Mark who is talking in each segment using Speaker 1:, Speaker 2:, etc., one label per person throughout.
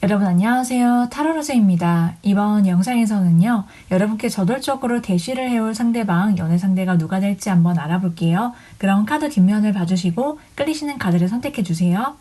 Speaker 1: 여러분 안녕하세요. 타로로즈입니다. 이번 영상에서는요. 여러분께 저돌적으로 대시를 해올 상대방, 연애 상대가 누가 될지 한번 알아볼게요. 그럼 카드 뒷면을 봐주시고 끌리시는 카드를 선택해주세요.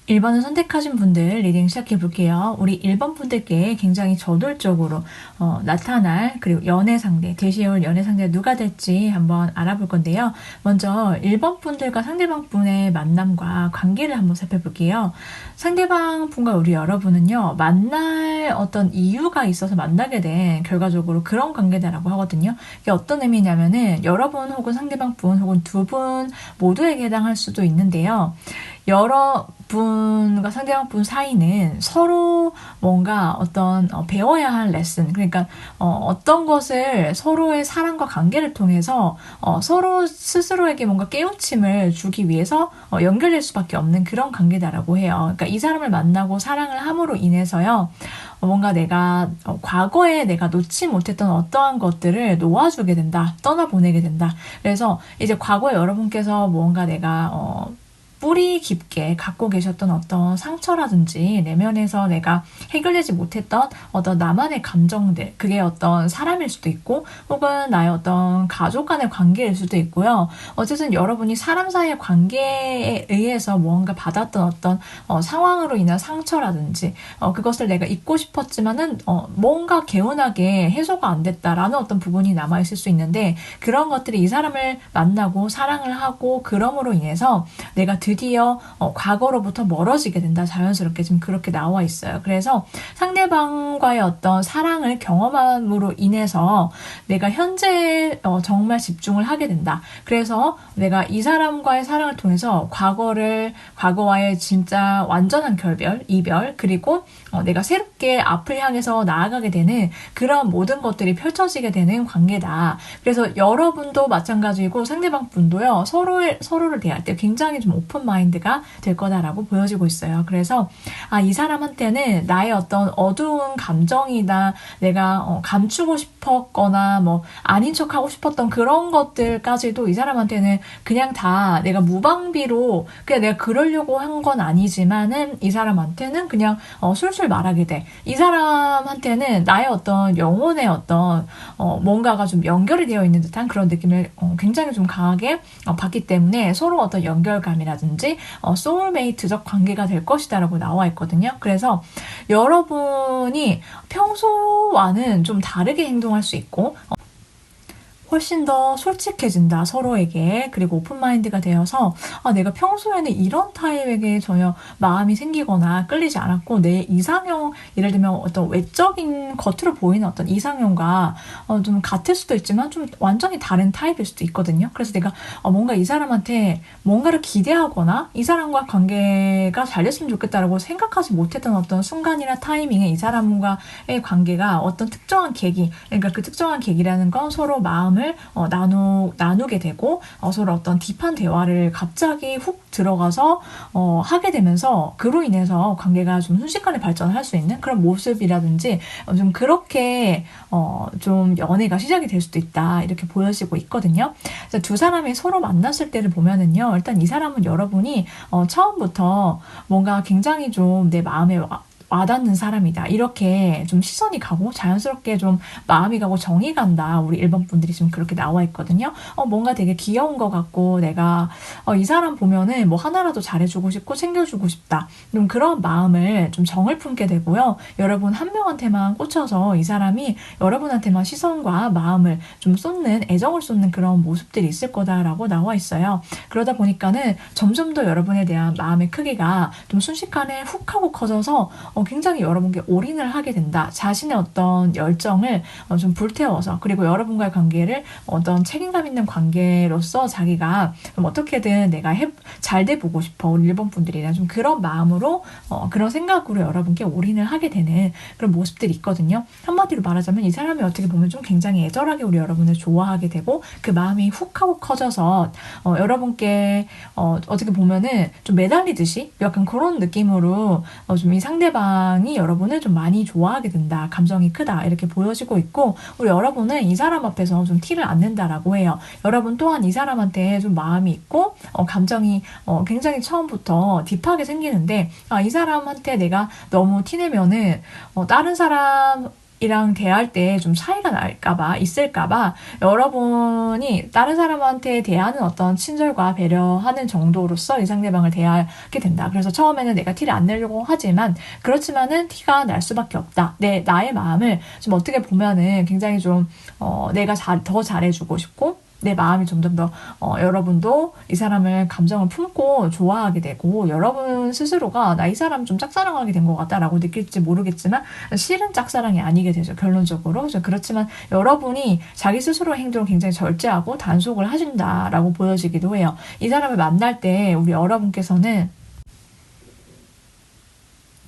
Speaker 1: (1번) 1번을 선택하신 분들 리딩 시작해 볼게요. 우리 1번 분들께 굉장히 저돌적으로 나타날, 그리고 연애 상대, 대시해올 연애 상대가 누가 될지 한번 알아볼 건데요. 먼저 1번 분들과 상대방 분의 만남과 관계를 한번 살펴볼게요. 상대방 분과 우리 여러분은요, 만날 어떤 이유가 있어서 만나게 된 결과적으로 그런 관계다라고 하거든요. 이게 어떤 의미냐면은 여러분 혹은 상대방 분 혹은 두 분 모두에게 해당할 수도 있는데요. 여러분과 상대방 분 사이는 서로 뭔가 어떤 배워야 할 레슨, 그러니까 어떤 것을 서로의 사랑과 관계를 통해서 서로 스스로에게 뭔가 깨우침을 주기 위해서 연결될 수밖에 없는 그런 관계다라고 해요. 그러니까 이 사람을 만나고 사랑을 함으로 인해서요, 뭔가 내가 과거에 내가 놓지 못했던 어떠한 것들을 놓아주게 된다, 떠나보내게 된다. 그래서 이제 과거에 여러분께서 뭔가 내가 뿌리 깊게 갖고 계셨던 어떤 상처라든지 내면에서 내가 해결되지 못했던 어떤 나만의 감정들, 그게 어떤 사람일 수도 있고 혹은 나의 어떤 가족 간의 관계일 수도 있고요. 어쨌든 여러분이 사람 사이의 관계에 의해서 무언가 받았던 어떤 상황으로 인한 상처라든지 그것을 내가 잊고 싶었지만은 뭔가 개운하게 해소가 안 됐다라는 어떤 부분이 남아있을 수 있는데, 그런 것들이 이 사람을 만나고 사랑을 하고 그럼으로 인해서 내가 드디어 과거로부터 멀어지게 된다. 자연스럽게 지금 그렇게 나와 있어요. 그래서 상대방과의 어떤 사랑을 경험함으로 인해서 내가 현재에 정말 집중을 하게 된다. 그래서 내가 이 사람과의 사랑을 통해서 과거와의 진짜 완전한 결별, 이별, 그리고 내가 새롭게 앞을 향해서 나아가게 되는 그런 모든 것들이 펼쳐지게 되는 관계다. 그래서 여러분도 마찬가지고 상대방 분도요, 서로를 대할 때 굉장히 좀 오픈 마인드가 될 거다라고 보여지고 있어요. 그래서 이 사람한테는 나의 어떤 어두운 감정이나 내가 감추고 싶었거나 뭐 아닌 척하고 싶었던 그런 것들까지도 이 사람한테는 그냥 다 내가 무방비로 그냥 내가 그러려고 한 건 아니지만은 이 사람한테는 그냥 술술 말하게 돼. 이 사람한테는 나의 어떤 영혼의 어떤 뭔가가 좀 연결이 되어 있는 듯한 그런 느낌을 굉장히 좀 강하게 받기 때문에 서로 어떤 연결감이라든지 소울메이트적 관계가 될 것이다라고 나와 있거든요. 그래서 여러분이 평소와는 좀 다르게 행동할 수 있고 훨씬 더 솔직해진다, 서로에게. 그리고 오픈마인드가 되어서 내가 평소에는 이런 타입에게 전혀 마음이 생기거나 끌리지 않았고 내 이상형, 예를 들면 어떤 외적인 겉으로 보이는 어떤 이상형과 좀 같을 수도 있지만 좀 완전히 다른 타입일 수도 있거든요. 그래서 내가 뭔가 이 사람한테 뭔가를 기대하거나 이 사람과 관계가 잘 됐으면 좋겠다라고 생각하지 못했던 어떤 순간이나 타이밍에 이 사람과의 관계가 어떤 특정한 계기, 그러니까 그 특정한 계기라는 건 서로 마음을 나누게 되고 서로 어떤 딥한 대화를 갑자기 훅 들어가서 하게 되면서 그로 인해서 관계가 좀 순식간에 발전할 수 있는 그런 모습이라든지 좀 그렇게 좀 연애가 시작이 될 수도 있다, 이렇게 보여지고 있거든요. 두 사람이 서로 만났을 때를 보면은요, 일단 이 사람은 여러분이 처음부터 뭔가 굉장히 좀 내 마음에 와닿는 사람이다, 이렇게 좀 시선이 가고 자연스럽게 좀 마음이 가고 정이 간다, 우리 1번 분들이 지금 그렇게 나와 있거든요. 뭔가 되게 귀여운 것 같고 내가 이 사람 보면은 뭐 하나라도 잘해주고 싶고 챙겨주고 싶다, 좀 그런 마음을 좀 정을 품게 되고요. 여러분 한 명한테만 꽂혀서 이 사람이 여러분한테만 시선과 마음을 좀 쏟는, 애정을 쏟는 그런 모습들이 있을 거다라고 나와 있어요. 그러다 보니까는 점점 더 여러분에 대한 마음의 크기가 좀 순식간에 훅 하고 커져서 굉장히 여러분께 올인을 하게 된다. 자신의 어떤 열정을 좀 불태워서, 그리고 여러분과의 관계를 어떤 책임감 있는 관계로서 자기가 좀 어떻게든 내가 잘 돼보고 싶어, 우리 1번 분들이랑 좀 그런 마음으로 그런 생각으로 여러분께 올인을 하게 되는 그런 모습들이 있거든요. 한마디로 말하자면 이 사람이 어떻게 보면 좀 굉장히 애절하게 우리 여러분을 좋아하게 되고 그 마음이 훅 하고 커져서 여러분께 어떻게 보면은 좀 매달리듯이 약간 그런 느낌으로 좀 이 상대방이 여러분을 좀 많이 좋아하게 된다, 감정이 크다, 이렇게 보여지고 있고, 우리 여러분은 이 사람 앞에서 좀 티를 안 낸다라고 해요. 여러분 또한 이 사람한테 좀 마음이 있고 감정이 굉장히 처음부터 딥하게 생기는데 이 사람한테 내가 너무 티내면은 다른 사람 이랑 대할 때 좀 차이가 날까봐, 있을까봐 여러분이 다른 사람한테 대하는 어떤 친절과 배려하는 정도로서 이 상대방을 대하게 된다. 그래서 처음에는 내가 티를 안 내려고 하지만 그렇지만은 티가 날 수밖에 없다. 나의 마음을 좀 어떻게 보면은 굉장히 좀 내가 더 잘해주고 싶고 내 마음이 점점 더 여러분도 이 사람을 감정을 품고 좋아하게 되고, 여러분 스스로가 나 이 사람 좀 짝사랑하게 된 것 같다라고 느낄지 모르겠지만 실은 짝사랑이 아니게 되죠, 결론적으로. 그렇지만 여러분이 자기 스스로의 행동을 굉장히 절제하고 단속을 하신다라고 보여지기도 해요. 이 사람을 만날 때 우리 여러분께서는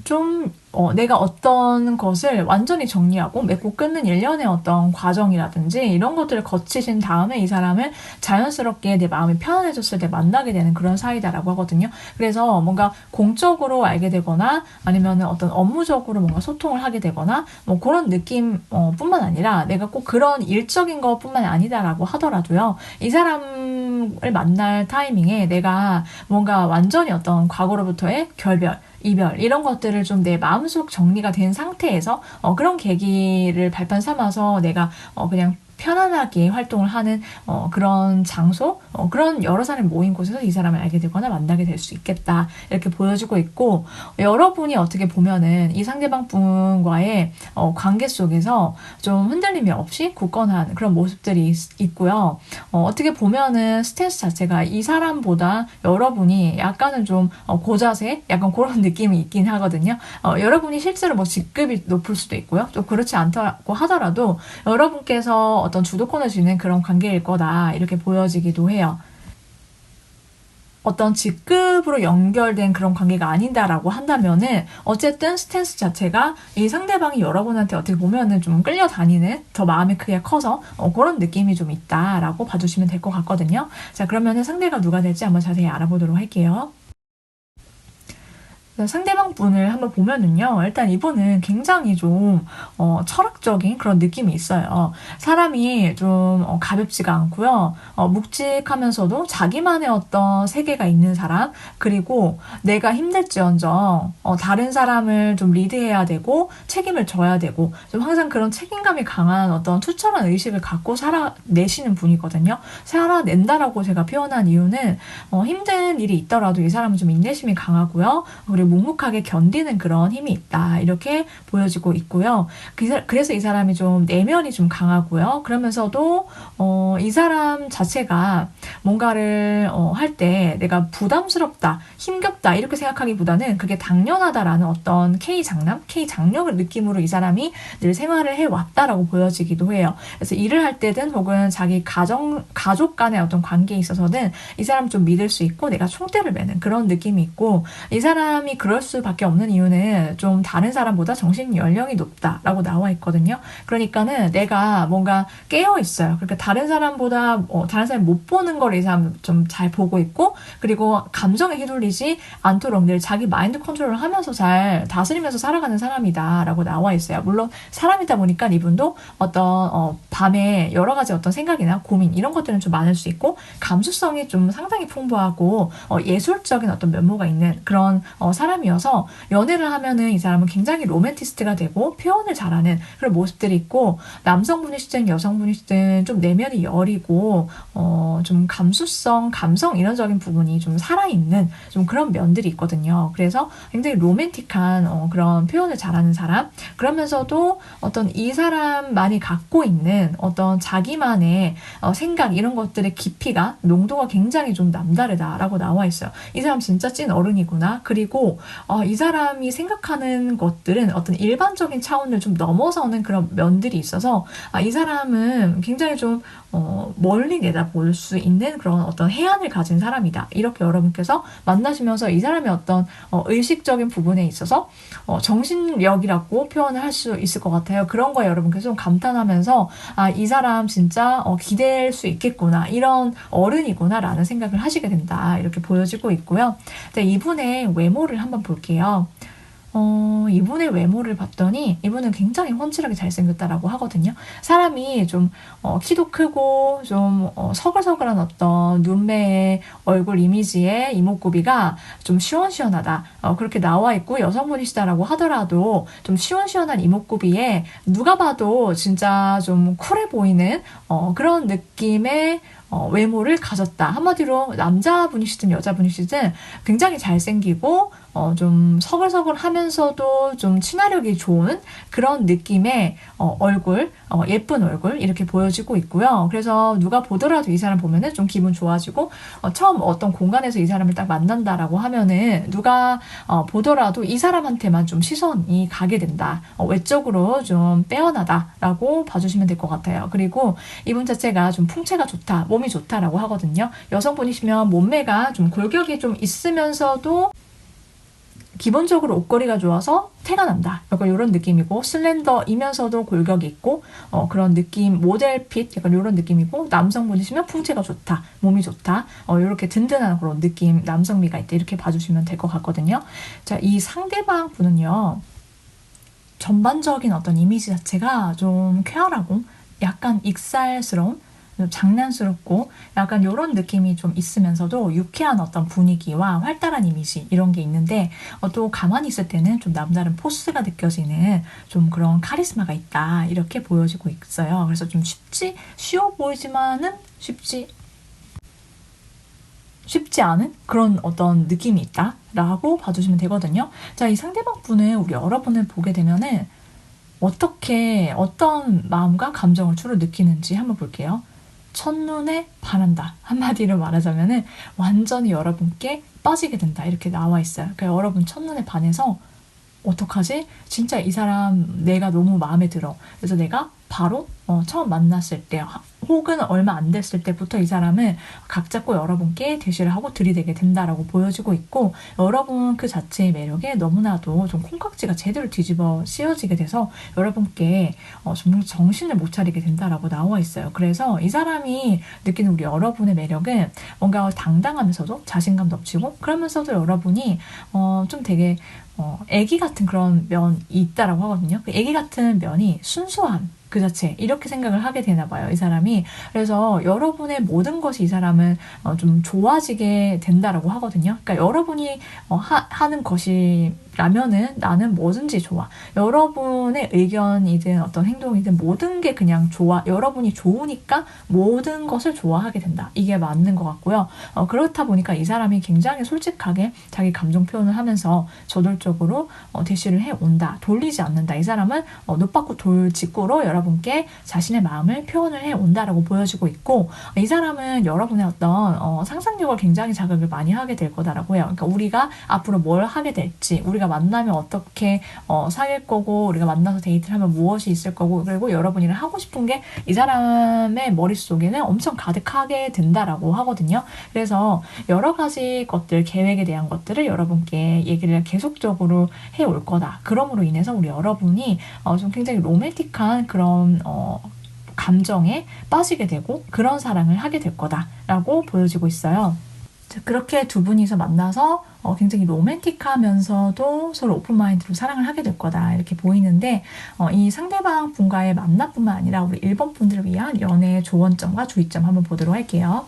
Speaker 1: 좀 내가 어떤 것을 완전히 정리하고 맺고 끊는 일련의 어떤 과정이라든지 이런 것들을 거치신 다음에 이 사람을 자연스럽게 내 마음이 편안해졌을 때 만나게 되는 그런 사이다라고 하거든요. 그래서 뭔가 공적으로 알게 되거나 아니면 어떤 업무적으로 뭔가 소통을 하게 되거나 뭐 그런 느낌 뿐만 아니라 내가 꼭 그런 일적인 것뿐만 아니다라고 하더라도요, 이 사람을 만날 타이밍에 내가 뭔가 완전히 어떤 과거로부터의 결별, 이별, 이런 것들을 좀 내 마음속 정리가 된 상태에서 그런 계기를 발판 삼아서 내가 그냥 편안하게 활동을 하는 그런 장소, 그런 여러 사람이 모인 곳에서 이 사람을 알게 되거나 만나게 될 수 있겠다. 이렇게 보여지고 있고, 여러분이 어떻게 보면은 이 상대방 분과의 관계 속에서 좀 흔들림이 없이 굳건한 그런 모습들이 있고요. 어떻게 보면은 스탠스 자체가 이 사람보다 여러분이 약간은 좀 고자세? 약간 그런 느낌이 있긴 하거든요. 여러분이 실제로 뭐 직급이 높을 수도 있고요. 또 그렇지 않다고 하더라도 여러분께서 어떤 주도권을 쥐는 그런 관계일 거다. 이렇게 보여지기도 해요. 어떤 직급으로 연결된 그런 관계가 아닌다라고 한다면은 어쨌든 스탠스 자체가 이 상대방이 여러분한테 어떻게 보면은 좀 끌려다니는 더 마음의 크기가 커서 그런 느낌이 좀 있다라고 봐주시면 될 것 같거든요. 자, 그러면은 상대가 누가 될지 한번 자세히 알아보도록 할게요. 상대방 분을 한번 보면은요, 일단 이분은 굉장히 좀, 철학적인 그런 느낌이 있어요. 사람이 좀, 가볍지가 않고요, 묵직하면서도 자기만의 어떤 세계가 있는 사람, 그리고 내가 힘들지언정, 다른 사람을 좀 리드해야 되고, 책임을 져야 되고, 좀 항상 그런 책임감이 강한 어떤 투철한 의식을 갖고 살아내시는 분이거든요. 살아낸다라고 제가 표현한 이유는, 힘든 일이 있더라도 이 사람은 좀 인내심이 강하고요. 그리고 묵묵하게 견디는 그런 힘이 있다. 이렇게 보여지고 있고요. 그래서 이 사람이 좀 내면이 좀 강하고요. 그러면서도 이 사람 자체가 뭔가를 할 때 내가 부담스럽다, 힘겹다 이렇게 생각하기보다는 그게 당연하다라는 어떤 K장력을 느낌으로 이 사람이 늘 생활을 해왔다라고 보여지기도 해요. 그래서 일을 할 때든 혹은 자기 가족 간의 어떤 관계에 있어서는 이 사람 좀 믿을 수 있고 내가 총대를 매는 그런 느낌이 있고 이 사람이 그럴 수밖에 없는 이유는 좀 다른 사람보다 정신 연령이 높다라고 나와 있거든요. 그러니까는 내가 뭔가 깨어 있어요. 그러니까 다른 사람이 못 보는 걸 이 사람 좀 잘 보고 있고 그리고 감정에 휘둘리지 않도록 늘 자기 마인드 컨트롤을 하면서 잘 다스리면서 살아가는 사람이다라고 나와 있어요. 물론 사람이다 보니까 이분도 어떤 밤에 여러 가지 어떤 생각이나 고민 이런 것들은 좀 많을 수 있고 감수성이 좀 상당히 풍부하고 예술적인 어떤 면모가 있는 그런 사람이어서 연애를 하면은 이 사람은 굉장히 로맨티스트가 되고 표현을 잘하는 그런 모습들이 있고 남성분이시든 여성분이시든 좀 내면이 여리고 좀 감성 이런적인 부분이 좀 살아있는 좀 그런 면들이 있거든요. 그래서 굉장히 로맨틱한 그런 표현을 잘하는 사람 그러면서도 어떤 이 사람만이 갖고 있는 어떤 자기만의 생각 이런 것들의 깊이가 농도가 굉장히 좀 남다르다라고 나와 있어요. 이 사람 진짜 찐 어른이구나. 그리고 이 사람이 생각하는 것들은 어떤 일반적인 차원을 좀 넘어서는 그런 면들이 있어서 이 사람은 굉장히 좀 멀리 내다볼 수 있는 그런 어떤 해안을 가진 사람이다. 이렇게 여러분께서 만나시면서 이 사람의 어떤 의식적인 부분에 있어서 정신력이라고 표현을 할 수 있을 것 같아요. 그런 거에 여러분께서 좀 감탄하면서 이 사람 진짜 기댈 수 있겠구나. 이런 어른이구나라는 생각을 하시게 된다. 이렇게 보여지고 있고요. 네, 이분의 외모를 한번 볼게요. 이분의 외모를 봤더니 이분은 굉장히 훤칠하게 잘생겼다라고 하거든요. 사람이 좀 키도 크고 좀 서글서글한 어떤 눈매의 얼굴 이미지의 이목구비가 좀 시원시원하다. 그렇게 나와 있고 여성분이시다라고 하더라도 좀 시원시원한 이목구비에 누가 봐도 진짜 좀 쿨해 보이는 그런 느낌의 외모를 가졌다. 한마디로 남자분이시든 여자분이시든 굉장히 잘생기고 좀 서글서글 하면서도 좀 친화력이 좋은 그런 느낌의 얼굴, 예쁜 얼굴 이렇게 보여지고 있고요. 그래서 누가 보더라도 이 사람 보면은 좀 기분 좋아지고 처음 어떤 공간에서 이 사람을 딱 만난다라고 하면은 누가 보더라도 이 사람한테만 좀 시선이 가게 된다. 외적으로 좀 빼어나다라고 봐주시면 될 것 같아요. 그리고 이분 자체가 좀 풍채가 좋다, 몸이 좋다라고 하거든요. 여성분이시면 몸매가 좀 골격이 좀 있으면서도 기본적으로 옷걸이가 좋아서 태가 난다. 약간 이런 느낌이고 슬렌더이면서도 골격이 있고 그런 느낌 모델 핏 약간 이런 느낌이고 남성분이시면 풍채가 좋다. 몸이 좋다. 이렇게 든든한 그런 느낌 남성미가 있다. 이렇게 봐주시면 될 것 같거든요. 자, 이 상대방 분은요. 전반적인 어떤 이미지 자체가 좀 쾌활하고 약간 익살스러운 장난스럽고 약간 이런 느낌이 좀 있으면서도 유쾌한 어떤 분위기와 활달한 이미지 이런 게 있는데 또 가만히 있을 때는 좀 남다른 포스가 느껴지는 좀 그런 카리스마가 있다 이렇게 보여지고 있어요. 그래서 좀 쉬워 보이지만은 쉽지 않은 그런 어떤 느낌이 있다라고 봐주시면 되거든요. 자, 이 상대방 분은 우리 여러분을 보게 되면은 어떤 마음과 감정을 주로 느끼는지 한번 볼게요. 첫눈에 반한다. 한마디로 말하자면은 완전히 여러분께 빠지게 된다. 이렇게 나와 있어요. 그러니까 여러분 첫눈에 반해서 어떡하지? 진짜 이 사람 내가 너무 마음에 들어. 그래서 내가 바로 처음 만났을 때 혹은 얼마 안 됐을 때부터 이 사람은 각 잡고 여러분께 대시를 하고 들이대게 된다라고 보여지고 있고 여러분 그 자체의 매력에 너무나도 좀 콩깍지가 제대로 뒤집어 씌워지게 돼서 여러분께 좀 정신을 못 차리게 된다라고 나와 있어요. 그래서 이 사람이 느끼는 우리 여러분의 매력은 뭔가 당당하면서도 자신감 넘치고 그러면서도 여러분이 좀 되게 애기 같은 그런 면이 있다라고 하거든요. 그 애기 같은 면이 순수함 그 자체 이렇게 생각을 하게 되나 봐요. 이 사람이. 그래서 여러분의 모든 것이 이 사람은 좀 좋아지게 된다라고 하거든요. 그러니까 여러분이 하는 것이라면은 나는 뭐든지 좋아. 여러분의 의견이든 어떤 행동이든 모든 게 그냥 좋아. 여러분이 좋으니까 모든 것을 좋아하게 된다. 이게 맞는 것 같고요. 그렇다 보니까 이 사람이 굉장히 솔직하게 자기 감정 표현을 하면서 저돌적으로 대시를 해온다. 돌리지 않는다. 이 사람은 노받고 돌직구로 여러분께 자신의 마음을 표현을 해온다라고 보여지고 있고 이 사람은 여러분의 어떤 상상력을 굉장히 자극을 많이 하게 될 거다라고 해요. 그러니까 우리가 앞으로 뭘 하게 될지 우리가 만나면 어떻게 사귈 거고 우리가 만나서 데이트를 하면 무엇이 있을 거고 그리고 여러분이랑 하고 싶은 게 이 사람의 머릿속에는 엄청 가득하게 된다라고 하거든요. 그래서 여러 가지 것들 계획에 대한 것들을 여러분께 얘기를 계속적으로 해올 거다. 그럼으로 인해서 우리 여러분이 좀 굉장히 로맨틱한 그런 감정에 빠지게 되고 그런 사랑을 하게 될 거다라고 보여지고 있어요. 그렇게 두 분이서 만나서 굉장히 로맨틱하면서도 서로 오픈마인드로 사랑을 하게 될 거다 이렇게 보이는데 이 상대방 분과의 만남뿐만 아니라 우리 1번 분들을 위한 연애의 조언점과 주의점 한번 보도록 할게요.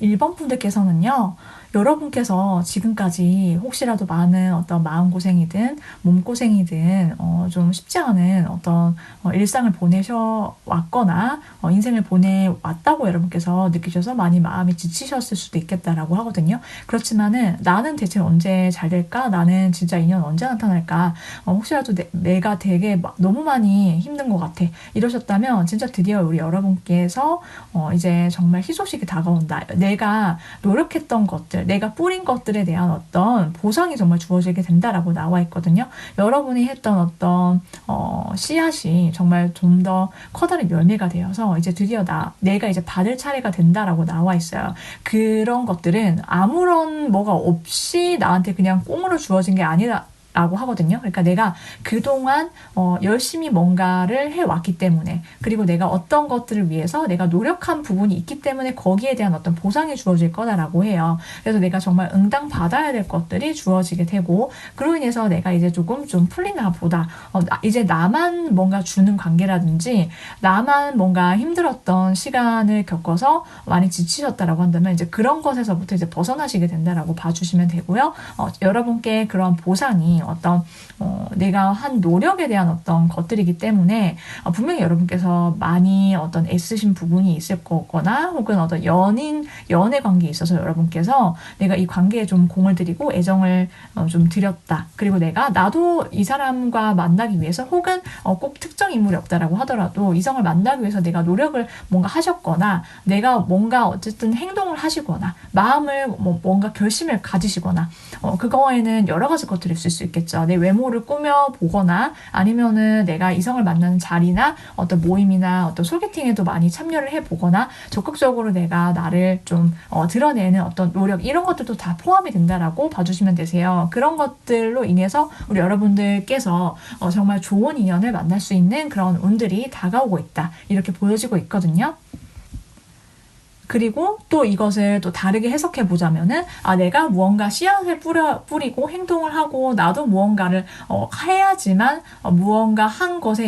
Speaker 1: 1번 분들께서는요, 여러분께서 지금까지 혹시라도 많은 어떤 마음고생이든 몸고생이든 좀 쉽지 않은 어떤 일상을 보내셔 왔거나 인생을 보내왔다고 여러분께서 느끼셔서 많이 마음이 지치셨을 수도 있겠다라고 하거든요. 그렇지만은 나는 대체 언제 잘 될까? 나는 진짜 인연 언제 나타날까? 혹시라도 내가 되게 너무 많이 힘든 것 같아. 이러셨다면 진짜 드디어 우리 여러분께서 이제 정말 희소식이 다가온다. 내가 노력했던 것들, 내가 뿌린 것들에 대한 어떤 보상이 정말 주어지게 된다라고 나와 있거든요. 여러분이 했던 어떤 씨앗이 정말 좀 더 커다란 열매가 되어서 이제 드디어 내가 이제 받을 차례가 된다라고 나와 있어요. 그런 것들은 아무런 뭐가 없이 나한테 그냥 꽁으로 주어진 게 아니라 라고 하거든요. 그러니까 내가 그동안 열심히 뭔가를 해왔기 때문에 그리고 내가 어떤 것들을 위해서 내가 노력한 부분이 있기 때문에 거기에 대한 어떤 보상이 주어질 거다라고 해요. 그래서 내가 정말 응당 받아야 될 것들이 주어지게 되고 그로 인해서 내가 이제 조금 좀 풀리나 보다. 이제 나만 뭔가 주는 관계라든지 나만 뭔가 힘들었던 시간을 겪어서 많이 지치셨다라고 한다면 이제 그런 것에서부터 이제 벗어나시게 된다라고 봐주시면 되고요. 여러분께 그런 보상이 내가 한 노력에 대한 어떤 것들이기 때문에 분명히 여러분께서 많이 어떤 애쓰신 부분이 있을 거거나 혹은 어떤 연애 관계에 있어서 여러분께서 내가 이 관계에 좀 공을 들이고 애정을 좀 들였다. 그리고 나도 이 사람과 만나기 위해서 혹은 꼭 특정 인물이 없다라고 하더라도 이성을 만나기 위해서 내가 노력을 뭔가 하셨거나 내가 뭔가 어쨌든 행동을 하시거나 마음을 뭔가 결심을 가지시거나 그거에는 여러 가지 것들이 있을 수 있겠죠. 내 외모를 꾸며보거나 아니면은 내가 이성을 만나는 자리나 어떤 모임이나 어떤 소개팅에도 많이 참여를 해보거나 적극적으로 내가 나를 좀 드러내는 어떤 노력 이런 것들도 다 포함이 된다라고 봐주시면 되세요. 그런 것들로 인해서 우리 여러분들께서 정말 좋은 인연을 만날 수 있는 그런 운들이 다가오고 있다. 이렇게 보여지고 있거든요. 그리고 또 이것을 또 다르게 해석해 보자면은, 내가 무언가 씨앗을 뿌리고 행동을 하고 나도 무언가를 해야지만 무언가 한 것에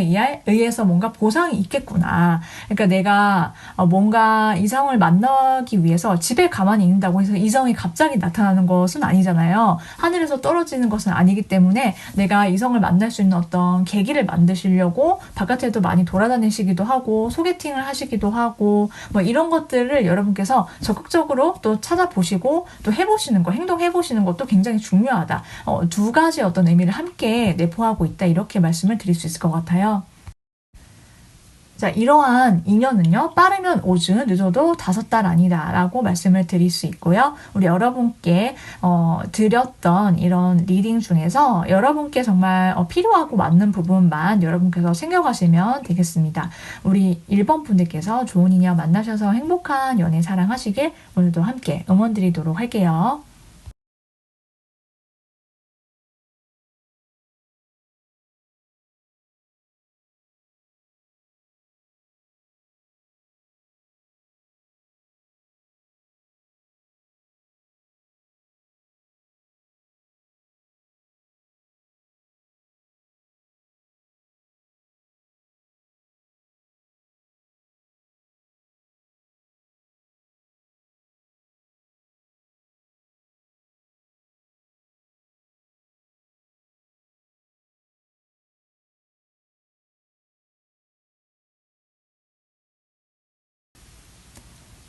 Speaker 1: 의해서 뭔가 보상이 있겠구나. 그러니까 내가 뭔가 이성을 만나기 위해서 집에 가만히 있는다고 해서 이성이 갑자기 나타나는 것은 아니잖아요. 하늘에서 떨어지는 것은 아니기 때문에 내가 이성을 만날 수 있는 어떤 계기를 만드시려고 바깥에도 많이 돌아다니시기도 하고 소개팅을 하시기도 하고 뭐 이런 것들을 여러분께서 적극적으로 또 찾아보시고 또 해보시는 거, 행동해보시는 것도 굉장히 중요하다. 두 가지 어떤 의미를 함께 내포하고 있다. 이렇게 말씀을 드릴 수 있을 것 같아요. 자, 이러한 인연은요, 빠르면 5주, 늦어도 5달 아니다 라고 말씀을 드릴 수 있고요. 우리 여러분께 드렸던 이런 리딩 중에서 여러분께 정말 필요하고 맞는 부분만 여러분께서 챙겨가시면 되겠습니다. 우리 1번 분들께서 좋은 인연 만나셔서 행복한 연애 사랑하시길 오늘도 함께 응원드리도록 할게요.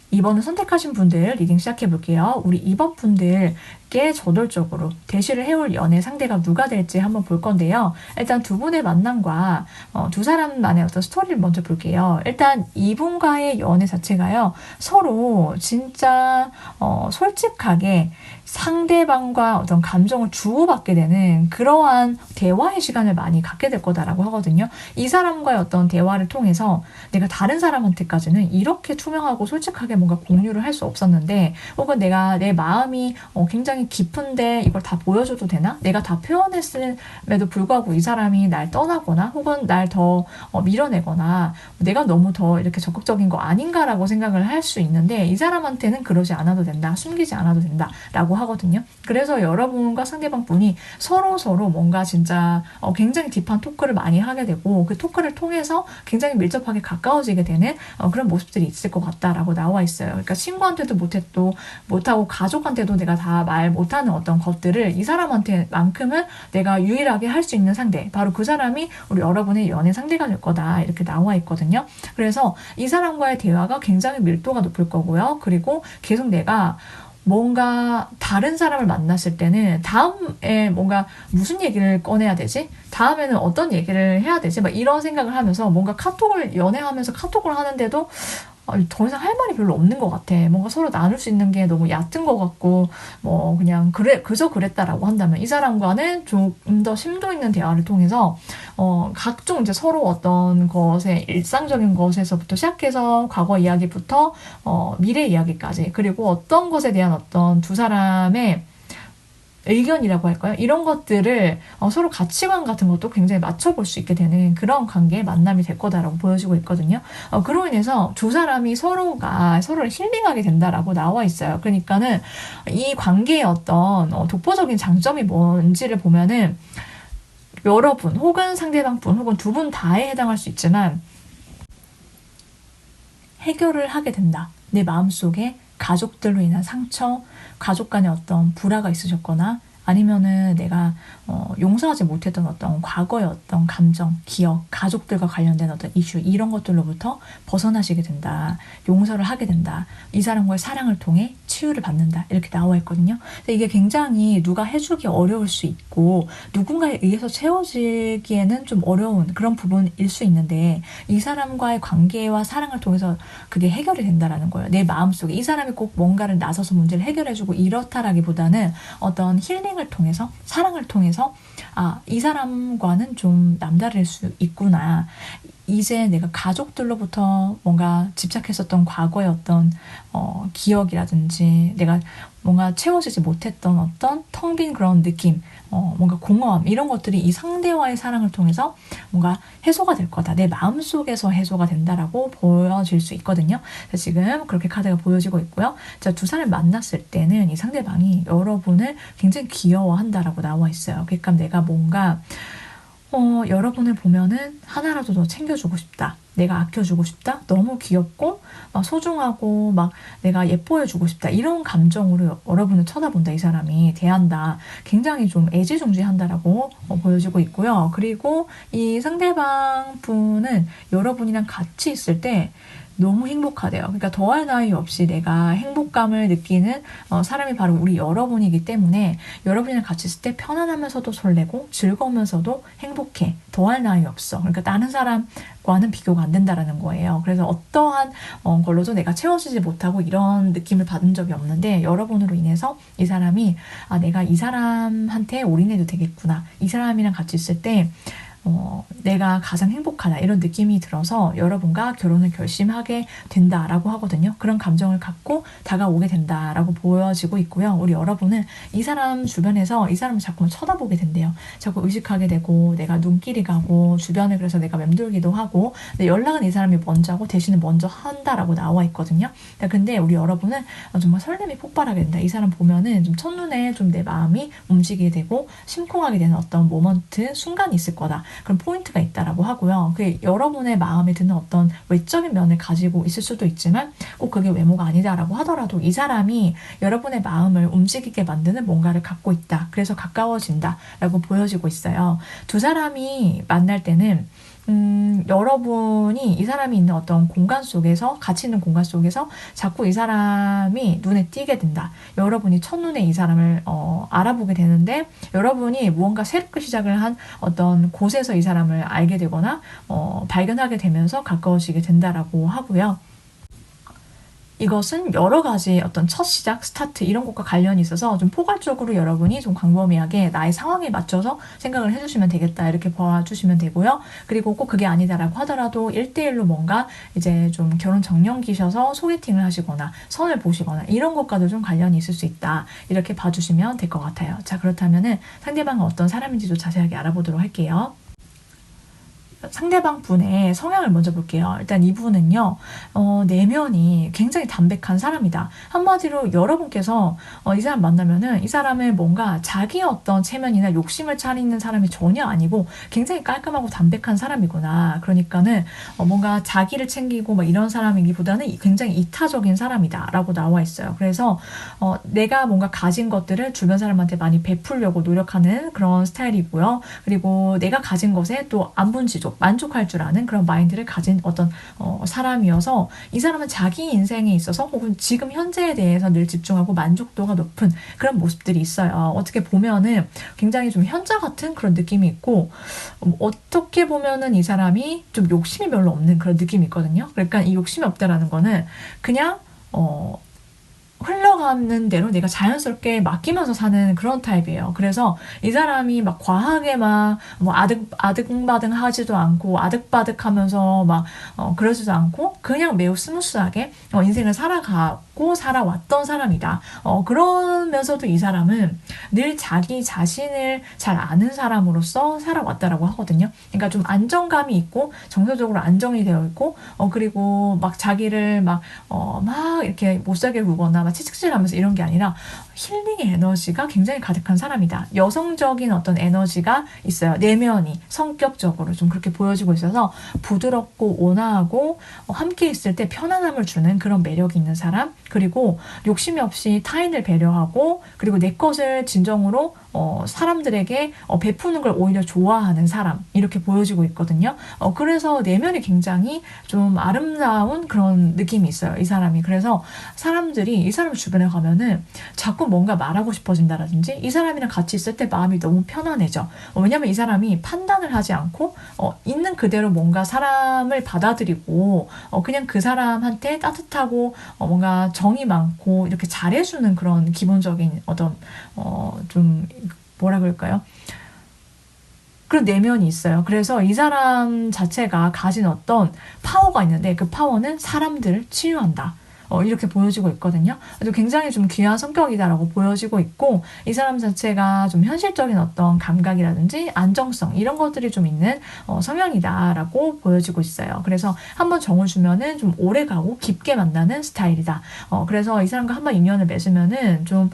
Speaker 1: 이번을 선택하신 분들 리딩 시작해 볼게요. 우리 2번 분들께 저돌적으로 대시를 해올 연애 상대가 누가 될지 한번 볼 건데요. 일단 두 분의 만남과 두 사람만의 어떤 스토리를 먼저 볼게요. 일단 이분과의 연애 자체가요. 서로 진짜 솔직하게 상대방과 어떤 감정을 주고받게 되는 그러한 대화의 시간을 많이 갖게 될 거다라고 하거든요. 이 사람과의 어떤 대화를 통해서 내가 다른 사람한테까지는 이렇게 투명하고 솔직하게 뭔가 공유를 할 수 없었는데, 혹은 내가 내 마음이 굉장히 깊은데 이걸 다 보여줘도 되나? 내가 다 표현했음에도 불구하고 이 사람이 날 떠나거나 혹은 날 더 밀어내거나 내가 너무 더 이렇게 적극적인 거 아닌가라고 생각을 할 수 있는데, 이 사람한테는 그러지 않아도 된다, 숨기지 않아도 된다 라고 하거든요. 그래서 여러분과 상대방 분이 서로 뭔가 진짜 굉장히 딥한 토크를 많이 하게 되고, 그 토크를 통해서 굉장히 밀접하게 가까워지게 되는 그런 모습들이 있을 것 같다라고 나와 있어요. 그러니까 친구한테도 못하고 가족한테도 내가 다 말 못하는 어떤 것들을 이 사람한테만큼은 내가 유일하게 할 수 있는 상대, 바로 그 사람이 우리 여러분의 연애 상대가 될 거다 이렇게 나와 있거든요. 그래서 이 사람과의 대화가 굉장히 밀도가 높을 거고요. 그리고 계속 내가 뭔가 다른 사람을 만났을 때는 다음에 뭔가 무슨 얘기를 꺼내야 되지? 다음에는 어떤 얘기를 해야 되지? 막 이런 생각을 하면서 뭔가 연애하면서 카톡을 하는데도 더 이상 할 말이 별로 없는 것 같아. 뭔가 서로 나눌 수 있는 게 너무 얕은 것 같고, 뭐, 그냥, 그저 그랬다라고 한다면, 이 사람과는 좀 더 심도 있는 대화를 통해서, 각종 이제 서로 어떤 것에, 일상적인 것에서부터 시작해서, 과거 이야기부터, 미래 이야기까지, 그리고 어떤 것에 대한 어떤 두 사람의 의견이라고 할까요? 이런 것들을 서로 가치관 같은 것도 굉장히 맞춰볼 수 있게 되는 그런 관계의 만남이 될 거다라고 보여지고 있거든요. 그로 인해서 두 사람이 서로가 서로를 힐링하게 된다라고 나와 있어요. 그러니까는 이 관계의 어떤 독보적인 장점이 뭔지를 보면은 여러분 혹은 상대방 분 혹은 두 분 다에 해당할 수 있지만 해결을 하게 된다. 내 마음속에 가족들로 인한 상처, 가족 간의 어떤 불화가 있으셨거나 아니면은 내가 용서하지 못했던 어떤 과거의 어떤 감정, 기억, 가족들과 관련된 어떤 이슈 이런 것들로부터 벗어나시게 된다. 용서를 하게 된다. 이 사람과의 사랑을 통해 치유를 받는다. 이렇게 나와 있거든요. 근데 이게 굉장히 누가 해주기 어려울 수 있고 누군가에 의해서 채워지기에는 좀 어려운 그런 부분일 수 있는데, 이 사람과의 관계와 사랑을 통해서 그게 해결이 된다라는 거예요. 내 마음속에 이 사람이 꼭 뭔가를 나서서 문제를 해결해주고 이렇다라기보다는 어떤 힐링을 통해서, 사랑을 통해서 이 사람과는 좀 남다를 수 있구나. 이제 내가 가족들로부터 뭔가 집착했었던 과거의 어떤 기억이라든지 내가 뭔가 채워지지 못했던 어떤 텅 빈 그런 느낌, 뭔가 공허함 이런 것들이 이 상대와의 사랑을 통해서 뭔가 해소가 될 거다. 내 마음속에서 해소가 된다라고 보여질 수 있거든요. 지금 그렇게 카드가 보여지고 있고요. 자, 두 사람을 만났을 때는 이 상대방이 여러분을 굉장히 귀여워한다라고 나와 있어요. 그러니까 내가 뭔가 여러분을 보면은 하나라도 더 챙겨주고 싶다. 내가 아껴주고 싶다. 너무 귀엽고 막 소중하고 막 내가 예뻐해주고 싶다. 이런 감정으로 여러분을 쳐다본다. 이 사람이 대한다. 굉장히 좀 애지중지한다라고 보여지고 있고요. 그리고 이 상대방 분은 여러분이랑 같이 있을 때 너무 행복하대요. 그러니까 더할 나위 없이 내가 행복감을 느끼는 사람이 바로 우리 여러분이기 때문에 여러분이랑 같이 있을 때 편안하면서도 설레고 즐거우면서도 행복해. 더할 나위 없어. 그러니까 다른 사람과는 비교가 안 된다라는 거예요. 그래서 어떠한 걸로도 내가 채워지지 못하고 이런 느낌을 받은 적이 없는데 여러분으로 인해서 이 사람이 내가 이 사람한테 올인해도 되겠구나. 이 사람이랑 같이 있을 때 내가 가장 행복하다 이런 느낌이 들어서 여러분과 결혼을 결심하게 된다라고 하거든요. 그런 감정을 갖고 다가오게 된다라고 보여지고 있고요. 우리 여러분은 이 사람 주변에서 이 사람을 자꾸만 쳐다보게 된대요. 자꾸 의식하게 되고 내가 눈길이 가고 주변을 그래서 내가 맴돌기도 하고 근데 연락은 이 사람이 먼저 하고 대신에 먼저 한다라고 나와 있거든요. 근데 우리 여러분은 정말 설렘이 폭발하게 된다. 이 사람 보면은 좀 첫눈에 좀 내 마음이 움직이게 되고 심쿵하게 되는 어떤 모먼트 순간이 있을 거다. 그런 포인트가 있다라고 하고요. 그 여러분의 마음에 드는 어떤 외적인 면을 가지고 있을 수도 있지만 꼭 그게 외모가 아니다라고 하더라도 이 사람이 여러분의 마음을 움직이게 만드는 뭔가를 갖고 있다. 그래서 가까워진다라고 보여지고 있어요. 두 사람이 만날 때는 여러분이 이 사람이 있는 어떤 공간 속에서, 같이 있는 공간 속에서 자꾸 이 사람이 눈에 띄게 된다. 여러분이 첫눈에 이 사람을 알아보게 되는데, 여러분이 무언가 새롭게 시작을 한 어떤 곳에서 이 사람을 알게 되거나, 발견하게 되면서 가까워지게 된다라고 하고요. 이것은 여러 가지 어떤 첫 시작, 스타트 이런 것과 관련이 있어서 좀 포괄적으로 여러분이 좀 광범위하게 나의 상황에 맞춰서 생각을 해주시면 되겠다 이렇게 봐주시면 되고요. 그리고 꼭 그게 아니다라고 하더라도 1대1로 뭔가 이제 좀 결혼 정년기셔서 소개팅을 하시거나 선을 보시거나 이런 것과도 좀 관련이 있을 수 있다 이렇게 봐주시면 될 것 같아요. 자, 그렇다면은 상대방은 어떤 사람인지도 자세하게 알아보도록 할게요. 상대방 분의 성향을 먼저 볼게요. 일단 이분은요, 내면이 굉장히 담백한 사람이다. 한마디로 여러분께서 이 사람 만나면은 이 사람을 뭔가 자기 어떤 체면이나 욕심을 차리는 사람이 전혀 아니고 굉장히 깔끔하고 담백한 사람이구나. 그러니까는 뭔가 자기를 챙기고 막 이런 사람이기보다는 굉장히 이타적인 사람이다. 라고 나와 있어요. 그래서 내가 뭔가 가진 것들을 주변 사람한테 많이 베풀려고 노력하는 그런 스타일이고요. 그리고 내가 가진 것에 또 안분지족, 만족할 줄 아는 그런 마인드를 가진 어떤 사람이어서 이 사람은 자기 인생에 있어서 혹은 지금 현재에 대해서 늘 집중하고 만족도가 높은 그런 모습들이 있어요. 어떻게 보면은 굉장히 좀 현자 같은 그런 느낌이 있고 어떻게 보면은 이 사람이 좀 욕심이 별로 없는 그런 느낌이 있거든요. 그러니까 이 욕심이 없다라는 거는 그냥 흘러가는 대로 내가 자연스럽게 맡기면서 사는 그런 타입이에요. 그래서 이 사람이 막 과하게 막 뭐 아득바등 하지도 않고 아득바득 하면서 막 그러지도 않고 그냥 매우 스무스하게 인생을 살아가고 살아왔던 사람이다. 그러면서도 이 사람은 늘 자기 자신을 잘 아는 사람으로서 살아왔다라고 하거든요. 그러니까 좀 안정감이 있고 정서적으로 안정이 되어 있고 그리고 막 자기를 막 이렇게 못 살게 굴거나 막 채찍질하면서 이런 게 아니라 힐링의 에너지가 굉장히 가득한 사람이다. 여성적인 어떤 에너지가 있어요. 내면이 성격적으로 좀 그렇게 보여지고 있어서 부드럽고 온화하고 함께 있을 때 편안함을 주는 그런 매력이 있는 사람. 그리고 욕심이 없이 타인을 배려하고 그리고 내 것을 진정으로 사람들에게 베푸는 걸 오히려 좋아하는 사람 이렇게 보여지고 있거든요. 그래서 내면이 굉장히 좀 아름다운 그런 느낌이 있어요. 이 사람이. 그래서 사람들이 이 사람 주변에 가면은 자꾸 뭔가 말하고 싶어진다라든지 이 사람이랑 같이 있을 때 마음이 너무 편안해져. 왜냐면 이 사람이 판단을 하지 않고 있는 그대로 뭔가 사람을 받아들이고 그냥 그 사람한테 따뜻하고 뭔가 정이 많고 이렇게 잘해주는 그런 기본적인 어떤 좀 뭐라 그럴까요? 그런 내면이 있어요. 그래서 이 사람 자체가 가진 어떤 파워가 있는데 그 파워는 사람들을 치유한다. 이렇게 보여지고 있거든요. 또 굉장히 좀 귀한 성격이다라고 보여지고 있고, 이 사람 자체가 좀 현실적인 어떤 감각이라든지 안정성 이런 것들이 좀 있는 성향이다라고 보여지고 있어요. 그래서 한번 정을 주면은 좀 오래 가고 깊게 만나는 스타일이다. 그래서 이 사람과 한번 인연을 맺으면은 좀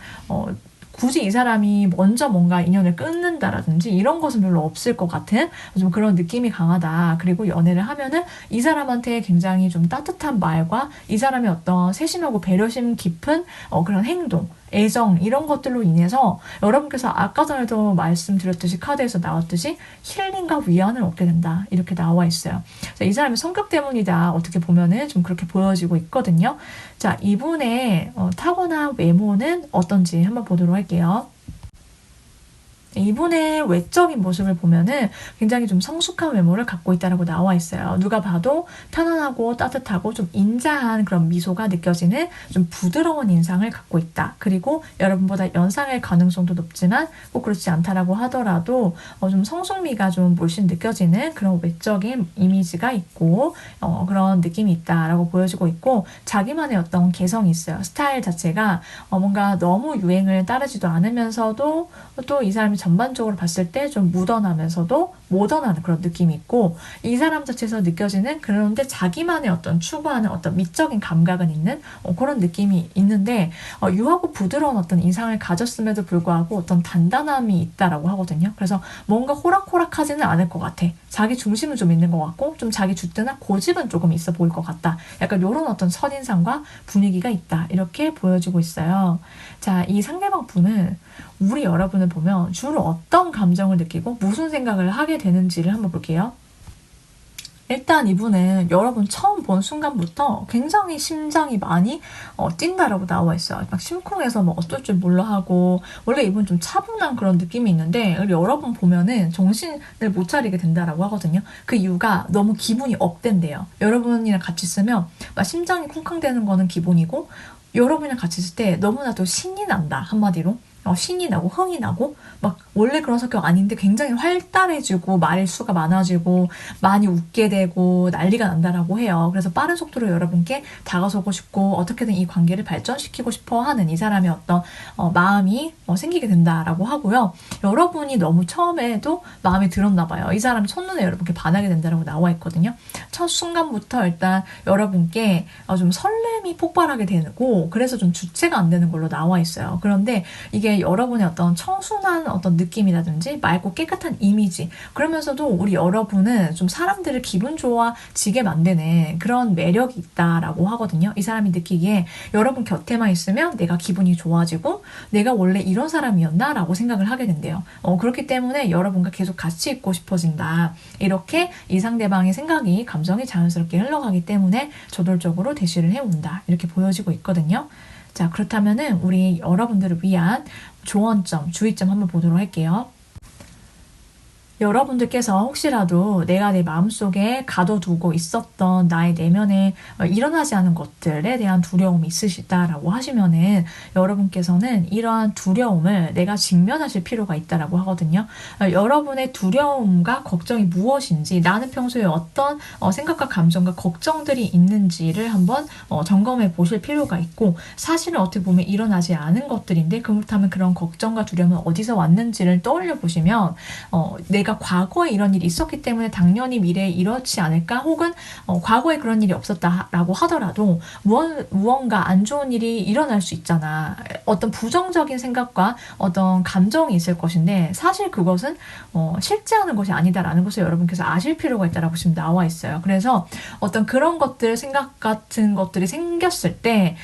Speaker 1: 굳이 이 사람이 먼저 뭔가 인연을 끊는다라든지 이런 것은 별로 없을 것 같은 좀 그런 느낌이 강하다. 그리고 연애를 하면은 이 사람한테 굉장히 좀 따뜻한 말과 이 사람의 어떤 세심하고 배려심 깊은 그런 행동, 애정 이런 것들로 인해서 여러분께서 아까 전에도 말씀드렸듯이 카드에서 나왔듯이 힐링과 위안을 얻게 된다. 이렇게 나와 있어요. 자, 이 사람의 성격 때문이다. 어떻게 보면은 좀 그렇게 보여지고 있거든요. 자, 이분의 타고난 외모는 어떤지 한번 보도록 할게요. 이분의 외적인 모습을 보면은 굉장히 좀 성숙한 외모를 갖고 있다고 나와 있어요. 누가 봐도 편안하고 따뜻하고 좀 인자한 그런 미소가 느껴지는 좀 부드러운 인상을 갖고 있다. 그리고 여러분보다 연상할 가능성도 높지만 꼭 그렇지 않다라고 하더라도 좀 성숙미가 좀 물씬 느껴지는 그런 외적인 이미지가 있고 그런 느낌이 있다라고 보여지고 있고, 자기만의 어떤 개성이 있어요. 스타일 자체가 뭔가 너무 유행을 따르지도 않으면서도 또 이 사람이 전반적으로 봤을 때 좀 무던하면서도 모던한 그런 느낌이 있고, 이 사람 자체에서 느껴지는, 그런데 자기만의 어떤 추구하는 어떤 미적인 감각은 있는 그런 느낌이 있는데, 유하고 부드러운 어떤 인상을 가졌음에도 불구하고 어떤 단단함이 있다라고 하거든요. 그래서 뭔가 호락호락하지는 않을 것 같아. 자기 중심은 좀 있는 것 같고 좀 자기 주대나 고집은 조금 있어 보일 것 같다. 약간 이런 어떤 첫인상과 분위기가 있다. 이렇게 보여지고 있어요. 자, 이 상대방 분은 우리 여러분을 보면 주로 어떤 감정을 느끼고 무슨 생각을 하게 되는지를 한번 볼게요. 일단 이분은 여러분 처음 본 순간부터 굉장히 심장이 많이 뛴다라고 나와 있어요. 막 심쿵해서 뭐 어쩔 줄 몰라 하고, 원래 이분 좀 차분한 그런 느낌이 있는데 여러분 보면은 정신을 못 차리게 된다라고 하거든요. 그 이유가 너무 기분이 업된대요. 여러분이랑 같이 있으면 막 심장이 쿵쾅대는 거는 기본이고, 여러분이랑 같이 있을 때 너무나도 신이 난다, 한마디로. 신이 나고 흥이 나고 막 원래 그런 성격 아닌데 굉장히 활달해지고 말수가 많아지고 많이 웃게 되고 난리가 난다라고 해요. 그래서 빠른 속도로 여러분께 다가서고 싶고 어떻게든 이 관계를 발전시키고 싶어 하는 이 사람의 어떤 마음이 생기게 된다라고 하고요. 여러분이 너무 처음에도 마음에 들었나 봐요. 이 사람이 첫눈에 여러분께 반하게 된다라고 나와 있거든요. 첫 순간부터 일단 여러분께 좀 설렘이 폭발하게 되고, 그래서 좀 주체가 안 되는 걸로 나와 있어요. 그런데 이게 여러분의 어떤 청순한 어떤 느낌이라든지 맑고 깨끗한 이미지, 그러면서도 우리 여러분은 좀 사람들을 기분 좋아지게 만드는 그런 매력이 있다라고 하거든요. 이 사람이 느끼기에 여러분 곁에만 있으면 내가 기분이 좋아지고 내가 원래 이런 사람이었나 라고 생각을 하게 된대요. 그렇기 때문에 여러분과 계속 같이 있고 싶어진다. 이렇게 이 상대방의 생각이, 감정이 자연스럽게 흘러가기 때문에 저돌적으로 대시를 해온다. 이렇게 보여지고 있거든요. 자, 그렇다면은 우리 여러분들을 위한 조언점, 주의점 한번 보도록 할게요. 여러분들께서 혹시라도 내가 내 마음속에 가둬두고 있었던 나의 내면에 일어나지 않은 것들에 대한 두려움이 있으시다라고 하시면은 여러분께서는 이러한 두려움을 내가 직면하실 필요가 있다라고 하거든요. 여러분의 두려움과 걱정이 무엇인지, 나는 평소에 어떤 생각과 감정과 걱정들이 있는지를 한번 점검해 보실 필요가 있고, 사실은 어떻게 보면 일어나지 않은 것들인데 그렇다면 그런 걱정과 두려움은 어디서 왔는지를 떠올려 보시면 내가 과거에 이런 일이 있었기 때문에 당연히 미래에 이렇지 않을까, 혹은 과거에 그런 일이 없었다라고 하더라도 무언가 안 좋은 일이 일어날 수 있잖아. 어떤 부정적인 생각과 어떤 감정이 있을 것인데 사실 그것은 실제하는 것이 아니다라는 것을 여러분께서 아실 필요가 있다라고 지금 나와 있어요. 그래서 어떤 그런 것들, 생각 같은 것들이 생겼을 때